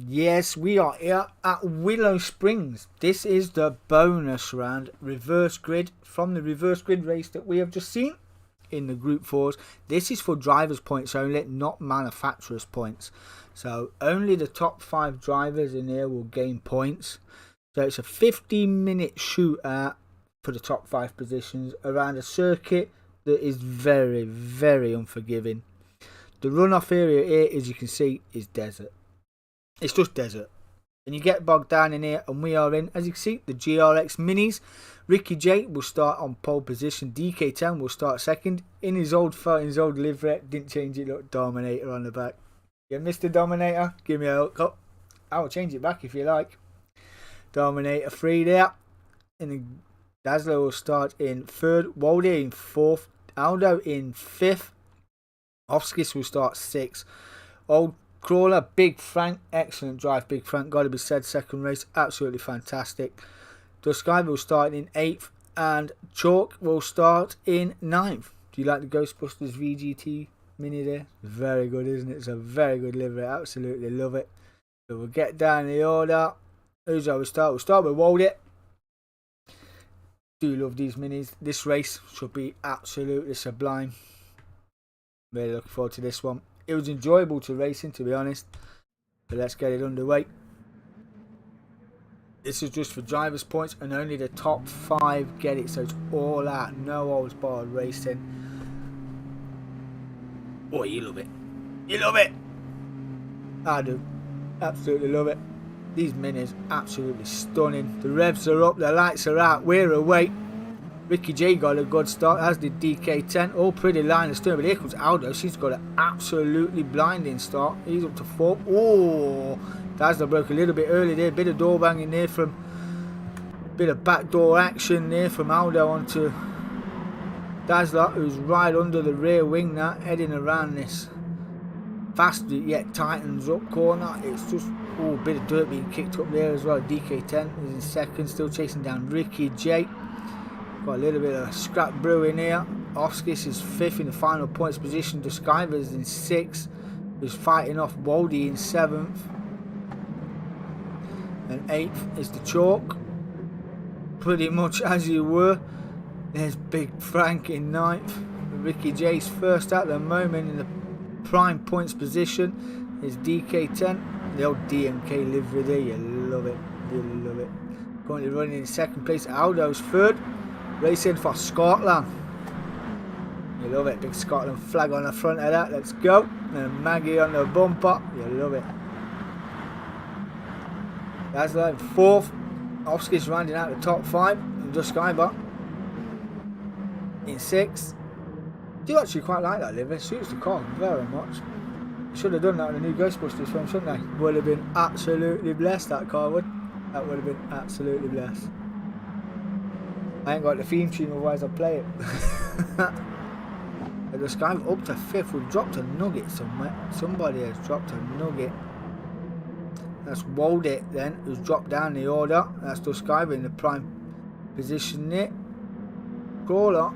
Yes, we are here at Willow Springs. This is the bonus round reverse grid from the reverse grid race that we have just seen in the Group 4s. This is for drivers' points only, not manufacturers' points. So only the top 5 drivers in here will gain points. So it's a 15-minute shootout for the top 5 positions around a circuit that is very, very unforgiving. The runoff area here, as you can see, is desert. It's just desert. And you get bogged down in here, and we are in, as you can see, the GRX Minis. Ricky J will start on pole position. DK10 will start second. In his old livery, didn't change it, look, Dominator on the back. Yeah, Mr. Dominator, give me a hook up. I'll change it back if you like. Dominator 3 there. And the Dazzler will start in 3rd. Waldy in 4th. Aldo in 5th. Offskis will start 6th. Old Crawler, Big Frank, excellent drive, Big Frank, got to be said, second race, absolutely fantastic. Duskiver will start in 8th, and Chalk will start in 9th. Do you like the Ghostbusters VGT Mini there? Very good, isn't it? It's a very good livery, absolutely love it. So we'll get down the order. Who's how we start? We'll start with Wold It. Do love these minis. This race should be absolutely sublime. Really looking forward to this one. It was enjoyable to race in, to be honest. But let's get it underway. This is just for drivers' points, and only the top 5 get it. So it's all out, no holds barred racing. Oh, you love it. You love it. I do. Absolutely love it. These minis, absolutely stunning. The revs are up, the lights are out, we're away. Ricky J got a good start, as did DK10. All pretty line of stern, but here comes Aldo. She's got an absolutely blinding start. He's up to 4. Oh, Dazzler broke a little bit early there. Bit of door banging there from, bit of backdoor action there from Aldo onto Dazzler, who's right under the rear wing now, heading around this fast yet tightens up corner. It's just, oh, a bit of dirt being kicked up there as well. DK10 is in second, still chasing down Ricky J. Got a little bit of scrap brewing here. Oskis is 5th in the final points position. Duskaiver's in 6th, who's fighting off Waldy in 7th. And 8th is the Chalk. Pretty much as you were. There's Big Frank in 9th. Ricky J's first at the moment in the prime points position is DK10. The old D.M.K. livery there. You love it. You love it. Currently running in second place. Aldo's third. Racing for Scotland. You love it. Big Scotland flag on the front of that. Let's go. And Maggie on the bumper. You love it. That's like 4th. Oskis rounding out the top 5. And Duskaiver in 6th. I do actually quite like that livery. Suits the car very much. Should have done that in the new Ghostbusters film, shouldn't they? Would have been absolutely blessed, that car would. That would have been absolutely blessed. I ain't got the theme tune, otherwise I'll play it. The Sky up to 5th. We've dropped a nugget somewhere. Somebody has dropped a nugget. That's Waldet then, who's dropped down the order. That's Duskaiver in the prime position there. Crawler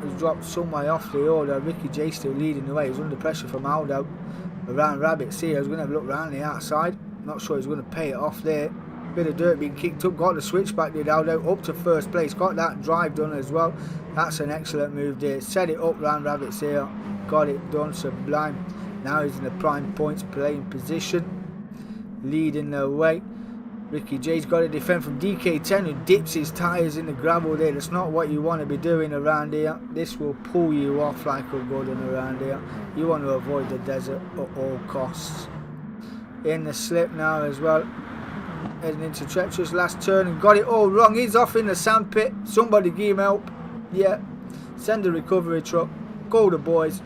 has dropped some way off the order. Ricky J still leading the way. He's under pressure from Aldo. Around Rabbit here. He's going to have a look around the outside. Not sure he's going to pay it off there. Bit of dirt being kicked up, got the switchback did Aldo up to first place, got that drive done as well. That's an excellent move there. Set it up round Rabbits here, got it done, sublime. Now he's in the prime points playing position, leading the way. Ricky J's got to defend from DK10, who dips his tyres in the gravel there. That's not what you want to be doing around here. This will pull you off like a good one around here. You want to avoid the desert at all costs. In the slip now as well. Heading into treacherous last turn and got it all wrong. He's off in the sandpit. Somebody give him help. Yeah. Send a recovery truck. Call the boys.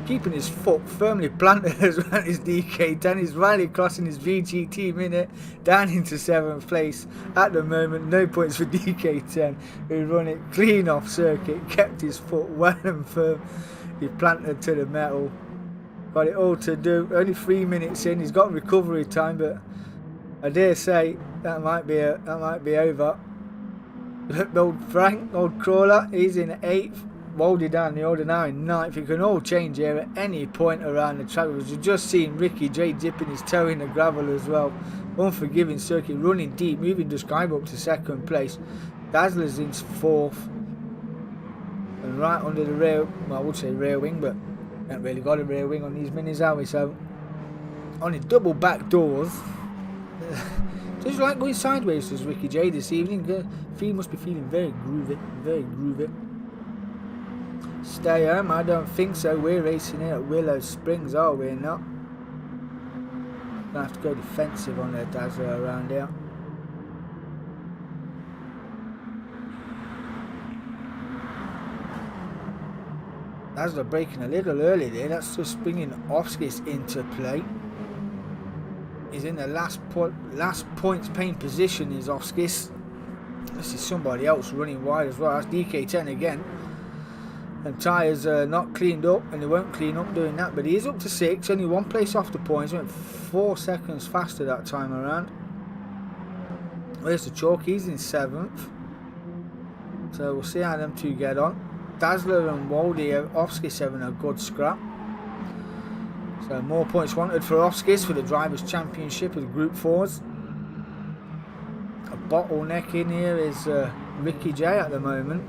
Keeping his foot firmly planted as well as DK10. He's rally crossing his VGT minute down into 7th place. At the moment, no points for DK10, who run it clean off circuit. Kept his foot well and firm. He planted to the metal. Got it all to do. Only 3 minutes in. He's got recovery time, but I dare say that might be over. Old Frank, old Crawler, he's in 8th. Waldy down the order now in 9th. You can all change here at any point around the track. You've just seen Ricky J dipping his toe in the gravel as well. Unforgiving circuit, running deep, moving Duskaiver up to 2nd place. Dazzler's in 4th. And right under the rear, well, I would say rear wing, but haven't really got a rear wing on these minis, have we? So, only double back doors. Just like going sideways to Ricky J this evening. He must be feeling very groovy, very groovy. Stay home? I don't think so. We're racing here at Willow Springs, are we not? Gonna have to go defensive on their Dazzler around here. Dazzler breaking a little early there. That's just bringing Oskis into play. He's in the last points paying position is Oskis. This is somebody else running wide as well. That's DK10 again. And tyres are not cleaned up, and they won't clean up doing that. But he is up to 6, only 1 place off the points. Went 4 seconds faster that time around. Where's the Chalk? He's in 7th. So we'll see how them two get on. Dazzler and Waldy, Oskis having a good scrap. So more points wanted for Oskis for the Drivers' Championship of the Group 4s. A bottleneck in here is Ricky J at the moment.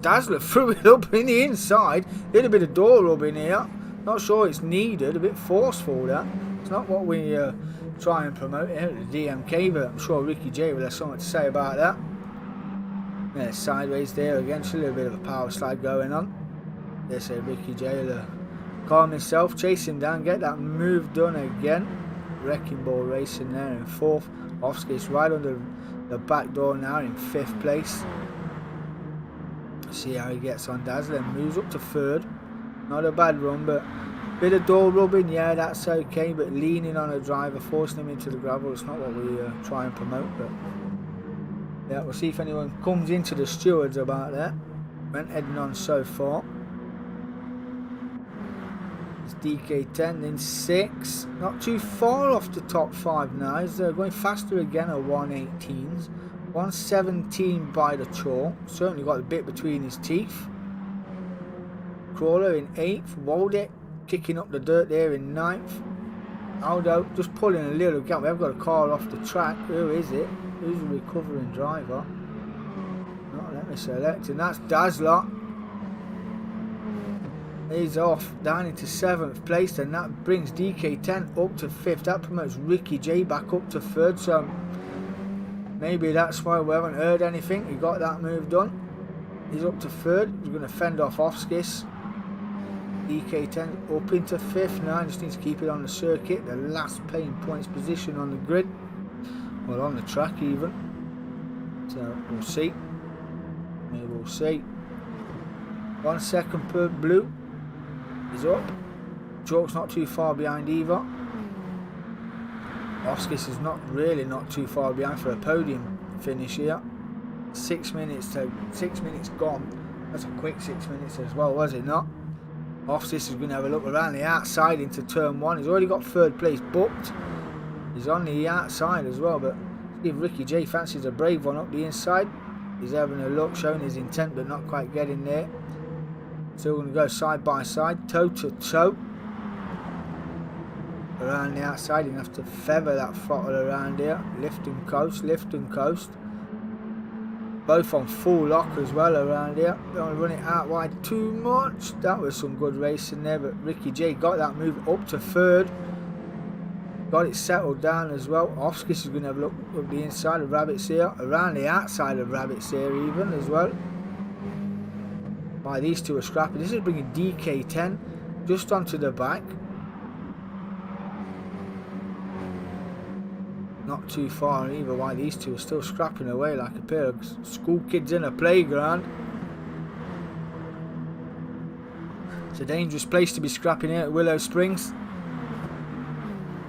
Dazzler threw it up in the inside. Little bit of door rub in here. Not sure it's needed. A bit forceful that. It's not what we try and promote here at the DMK, but I'm sure Ricky J will have something to say about that. Yeah, sideways there again. Just a little bit of a power slide going on. There's Ricky J will calm himself, chase him down, get that move done again. Wrecking Ball Racing there in 4th. Offskis right under the back door now in 5th place. See how he gets on. Dazzler moves up to 3rd. Not a bad run, but bit of door rubbing, yeah, that's okay, but leaning on a driver, forcing him into the gravel, it's not what we try and promote. But yeah, we'll see if anyone comes into the stewards about that. Went heading on so far. It's DK10 in 6, not too far off the top 5 now. He's going faster again at 118s. 117 by the chalk, certainly got a bit between his teeth. Crawler in 8th, Waldeck kicking up the dirt there in 9th. Aldo just pulling a little gap. We have got a car off the track. Who is it? Who's the recovering driver? Not let me select, and that's Dazzler. He's off down into 7th place, and that brings DK10 up to 5th. That promotes Ricky J back up to 3rd, so maybe that's why we haven't heard anything. He got that move done. He's up to 3rd. He's going to fend off Offskis. DK10 up into 5th now. Just needs to keep it on the circuit. The last paying points position on the grid. Well, on the track even. So we'll see. Maybe we'll see. 1 second per blue. He's up. Chalk's not too far behind either. Offskis is not too far behind for a podium finish here. 6 minutes gone. That's a quick 6 minutes as well, was it not? Offskis is going to have a look around the outside into turn 1. He's already got 3rd place booked. He's on the outside as well, but if Ricky J fancies a brave one up the inside. He's having a look, showing his intent, but not quite getting there. Still going to go side by side, toe to toe. Around the outside, you're going to have to feather that throttle around here. Lift and coast, lift and coast. Both on full lock as well around here. Don't want to run it out wide too much. That was some good racing there, but Ricky J got that move up to 3rd. Got it settled down as well. Offskis is going to have a look up the inside of Rabbit's Ear. Around the outside of Rabbit's Ear even as well. Why these two are scrapping. This is bringing DK10 just onto the back. Not too far either. Why these two are still scrapping away like a pair of school kids in a playground. It's a dangerous place to be scrapping here at Willow Springs.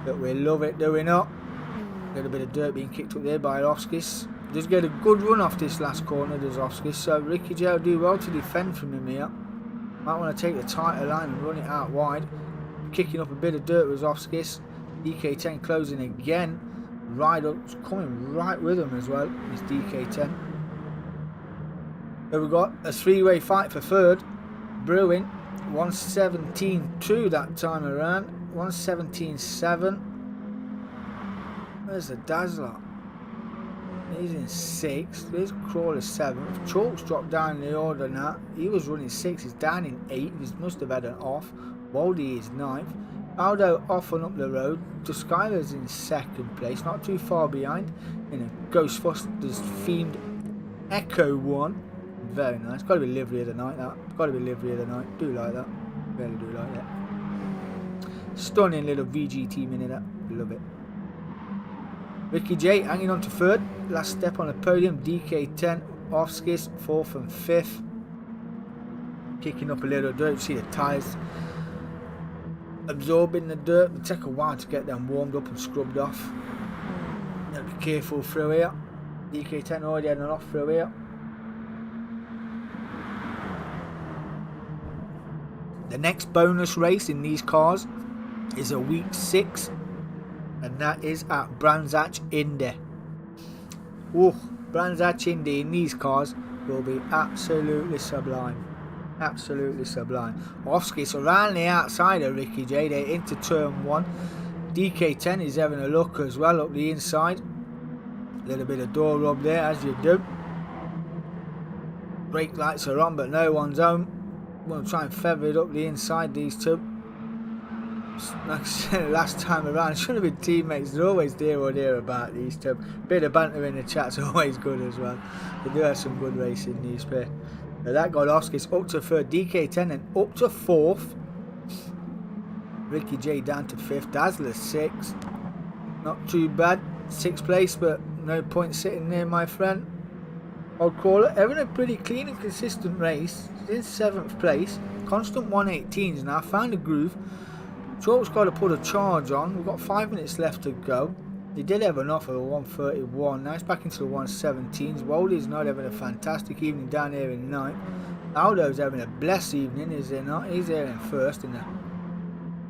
But we love it, do we not? A little bit of dirt being kicked up there by Offskis. Does get a good run off this last corner, does Offskis. So Ricky J will do well to defend from him here. Might want to take the tighter line and run it out wide. Kicking up a bit of dirt was Offskis. DK10 closing again. Ryder coming right with him as well. It's DK10. So we've got a 3-way fight for 3rd. Brewing 117.2 that time around. 117.7. Where's the Dazzler? He's in 6th. There's Crawler 7th. Chalk's dropped down in the order now. He was running 6th. He's down in 8th. He must have had an off. Waldy is 9th. Aldo off and up the road. To Skylar's in 2nd place. Not too far behind. In a Ghostbusters themed Echo 1. Very nice. Got to be livery of the night, that. Got to be livery of the night. Do like that. Really do like that. Stunning little VGT mini, that. Love it. Ricky J hanging on to 3rd. Last step on the podium. DK10. Offskis 4th and 5th. Kicking up a little dirt. See the tyres absorbing the dirt. It'll take a while to get them warmed up and scrubbed off. Gotta be careful through here. DK10 already had an off through here. The next bonus race in these cars is a week 6, and that is at Brands Hatch Indy. Oh, Brands Hatch Indy in these cars will be absolutely sublime. Absolutely sublime. Offskis around the outside of Ricky J. They're into turn 1. DK10 is having a look as well up the inside. A little bit of door rub there, as you do. Brake lights are on, but no one's home. I'm going to try and feather it up the inside, these two. Like I said last time around, should have been teammates. They're always there or there about these two. Bit of banter in the chat's always good as well. They do have some good racing, these pair. Now that got Offskis up to 3rd, DK10 and up to 4th. Ricky J down to 5th, Dazzler 6th. Not too bad. 6th place, but no point sitting there, my friend. I'll call it. Having a pretty clean and consistent race. In 7th place. Constant 118s now. Found a groove. Chalk's got to put a charge on. We've got 5 minutes left to go. He did have an offer of 131. Now it's back into the 117s. Waldy's not having a fantastic evening down here in 9th. Aldo's having a blessed evening, is he not? He's there in 1st in the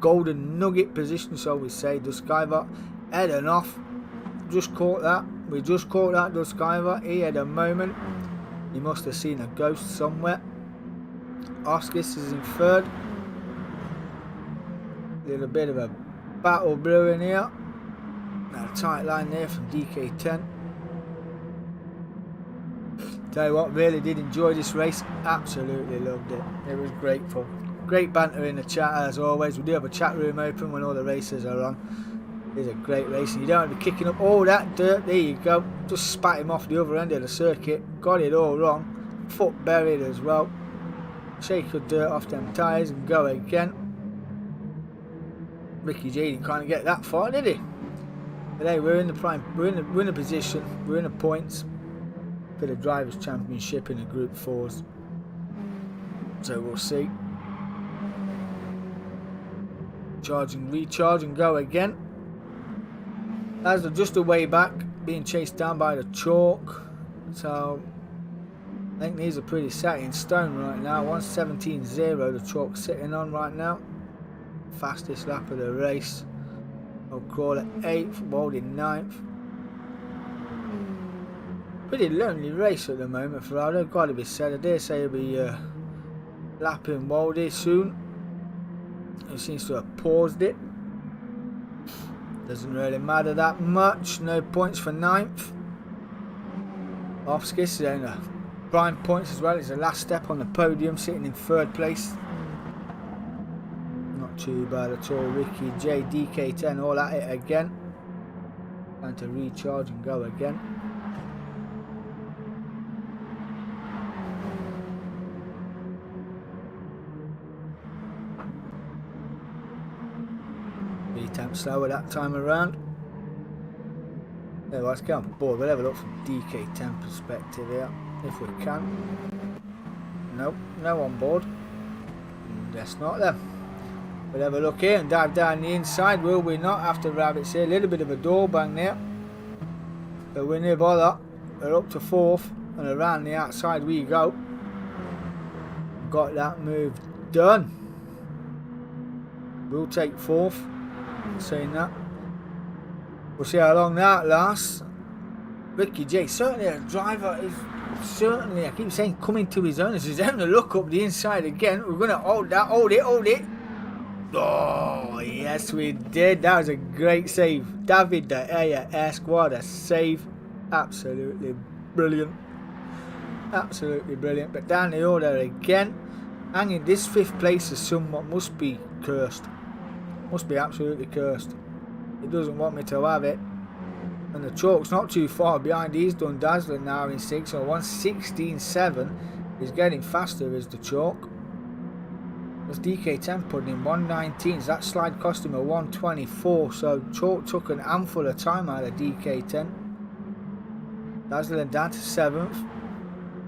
golden nugget position, so we say. Duskiver heading off. Just caught that. We just caught that Duskiver. He had a moment. He must have seen a ghost somewhere. Oskis is in 3rd. Little bit of a battle brewing here. Now a tight line there from DK10. Tell you what, really did enjoy this race. Absolutely loved it. It was great fun. Great banter in the chat as always. We do have a chat room open when all the races are on. It's a great race and you don't have to be kicking up all that dirt. There you go. Just spat him off the other end of the circuit. Got it all wrong. Foot buried as well. Shake the dirt off them tyres and go again. Ricky J didn't kind of get that far, did he? But hey, we're in the prime, we're in the position, we're in the points for the Drivers' Championship in the Group 4s. So we'll see. Charge and recharge and go again. As they're just a way back, being chased down by the chalk. So I think these are pretty set in stone right now. 1:17.0 the chalk's sitting on right now. Fastest lap of the race. I'll call it 8th, Waldy 9th. Pretty lonely race at the moment for Aldo, got to be said. I dare say he'll be lapping Waldy soon. He seems to have paused it. Doesn't really matter that much. No points for 9th. Offskis is in the prime points as well. It's the last step on the podium, sitting in 3rd place. Too bad at all. Ricky J, DK10 all at it again. Time to recharge and go again. B-temp slower that time around. There, let's get on board. We'll have a look from DK10 perspective here if we can. Nope, no on board. That's not them. We'll have a look here and dive down the inside, will we not? After Rabbits here, a little bit of a door bang there. But we're near bother. We're up to 4th and around the outside we go. Got that move done. We'll take 4th. Saying that. We'll see how long that lasts. Ricky J, certainly a driver is certainly, I keep saying, coming to his own. As he's having a look up the inside again. We're going to hold that, hold it. Oh, yes, we did. That was a great save. David De Gr4, what a save. Absolutely brilliant. Absolutely brilliant. But down the order again. Hanging this 5th place is somewhat must be cursed. Must be absolutely cursed. It doesn't want me to have it. And the chalk's not too far behind. He's done dazzling now in 6th. So 1:16.7 is getting faster as the chalk. As DK10 putting in 1:19s, that slide cost him a 1:24, so chalk took an handful of time out of DK10. Dazzling down to 7th.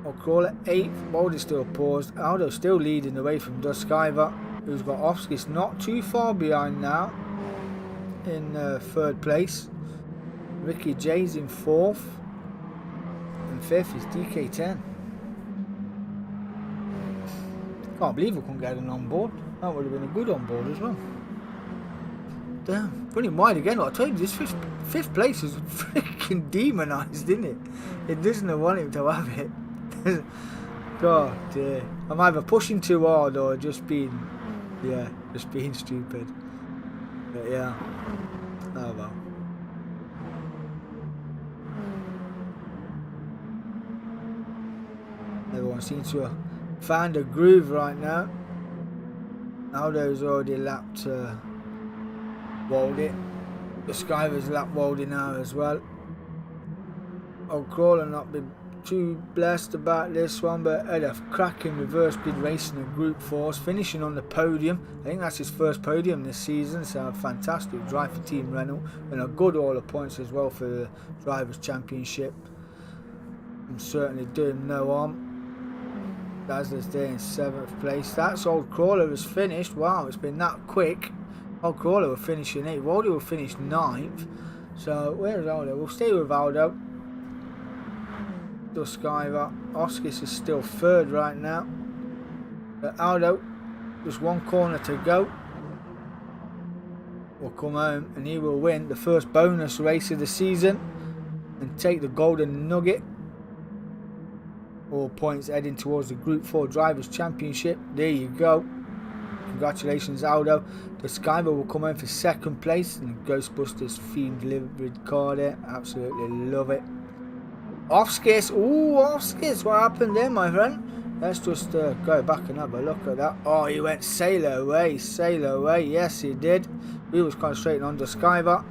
I'll call it 8th. Waldy still paused. Aldo still leading away from Duskiver, who's got Offskis not too far behind now in 3rd place. Ricky J's in 4th, and 5th is DK10. Can't believe we couldn't get an on board. That would have been a good on board as well. Damn, running wide again. I told you, this 5th place is freaking demonised, isn't it? It doesn't want him to have it. God dear. I'm either pushing too hard or just being stupid. But yeah. Oh well. Everyone seems to have found a groove right now. Aldo's already lapped Waldy. The Skyver's lapped Waldy now as well. I'll crawl and not be too blessed about this one, but had a cracking reverse grid racing in Group 4's, finishing on the podium. I think that's his first podium this season, so a fantastic drive for Team Renault, and a good all of points as well for the Drivers' Championship. I'm certainly doing no harm. Dazzler's there in 7th place. That's Old Crawler has finished. Wow, it's been that quick. Old Crawler will finish in 8th. Waldo will finish 9th. So, where's Aldo? We'll stay with Aldo. Skyver. Oskis is still 3rd right now. But Aldo, just one corner to go. Will come home and he will win the first bonus race of the season and take the golden nugget. All points heading towards the Group 4 Drivers' Championship. There you go. Congratulations, Aldo. The Skyver will come in for 2nd place in the Ghostbusters themed liveried car there. Absolutely love it. Off-skis. Ooh, off-skis. What happened there, my friend? Let's just go back and have a look at that. Oh, he went sail away. Sail away. Yes, he did. We was concentrating on the Skyver.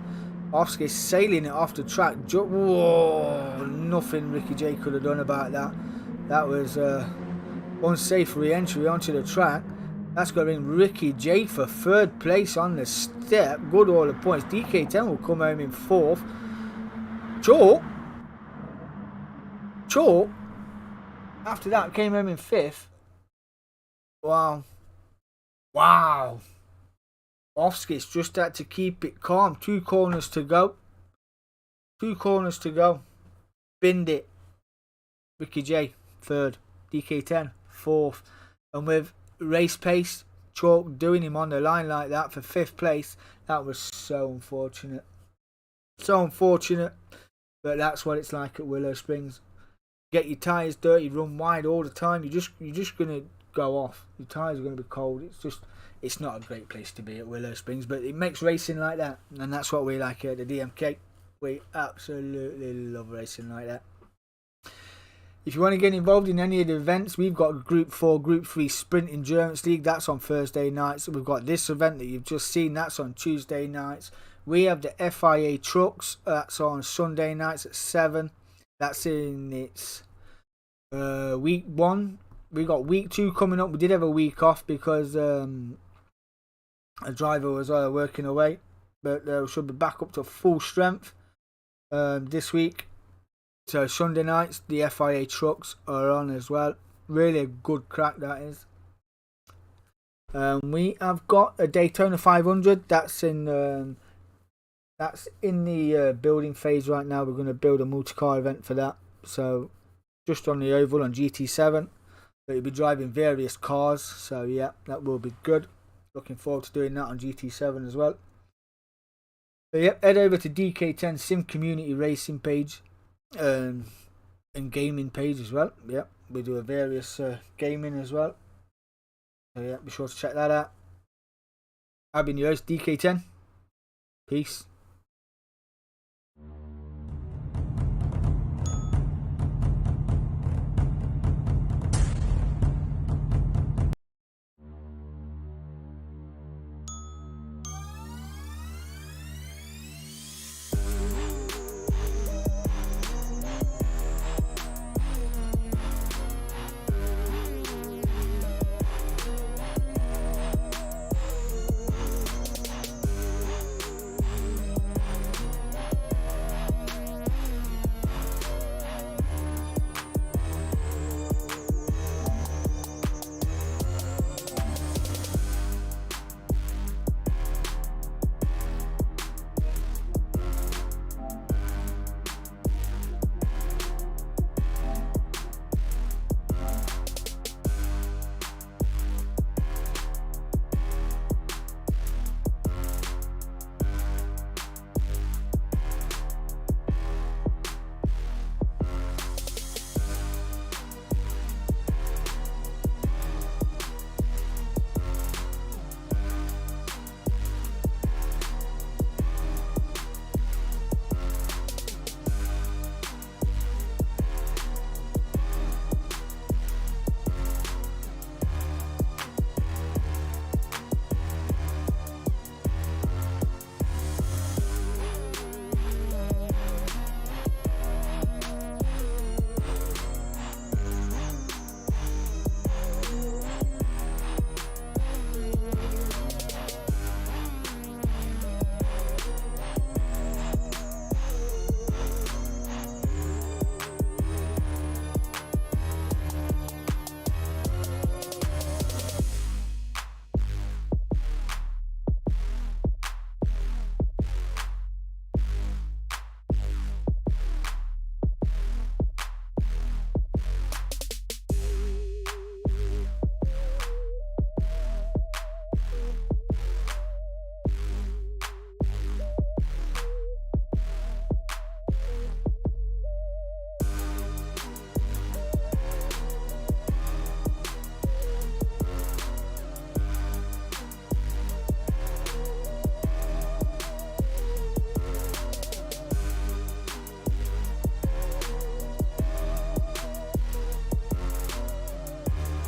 Off-skis sailing it off the track. Whoa. Nothing Ricky J could have done about that. That was unsafe re-entry onto the track. That's going to bring Ricky J for 3rd place on the step. Good all the points. DK10 will come home in 4th. Chalk. After that came home in 5th. Wow. Off-skis just had to keep it calm. 2 corners to go. Binned it. Ricky J 3rd, DK10 4th, and with race pace, Chalk doing him on the line like that for 5th place, that was so unfortunate. But that's what it's like at Willow Springs. Get your tyres dirty, run wide all the time. You're just gonna go off. Your tyres are gonna be cold. It's not a great place to be at Willow Springs, but it makes racing like that, and that's what we like here at the D.M.K. We absolutely love racing like that. If you want to get involved in any of the events, we've got Group 4, Group 3 Sprint Endurance League. That's on Thursday nights. We've got this event that you've just seen. That's on Tuesday nights. We have the FIA Trucks. That's on Sunday nights at 7. That's in its week 1. We got week 2 coming up. We did have a week off because a driver was working away. But we should be back up to full strength this week. So Sunday nights, the FIA Trucks are on as well. Really a good crack, that is. We have got a Daytona 500. That's in the building phase right now. We're going to build a multi-car event for that. So just on the oval on GT7. But you'll be driving various cars. So yeah, that will be good. Looking forward to doing that on GT7 as well. But yep, head over to DK10 Sim Community Racing page. And gaming page as well. Yep, we do a various gaming as well. So yeah, be sure to check that out. I've been your host, DK10. Peace.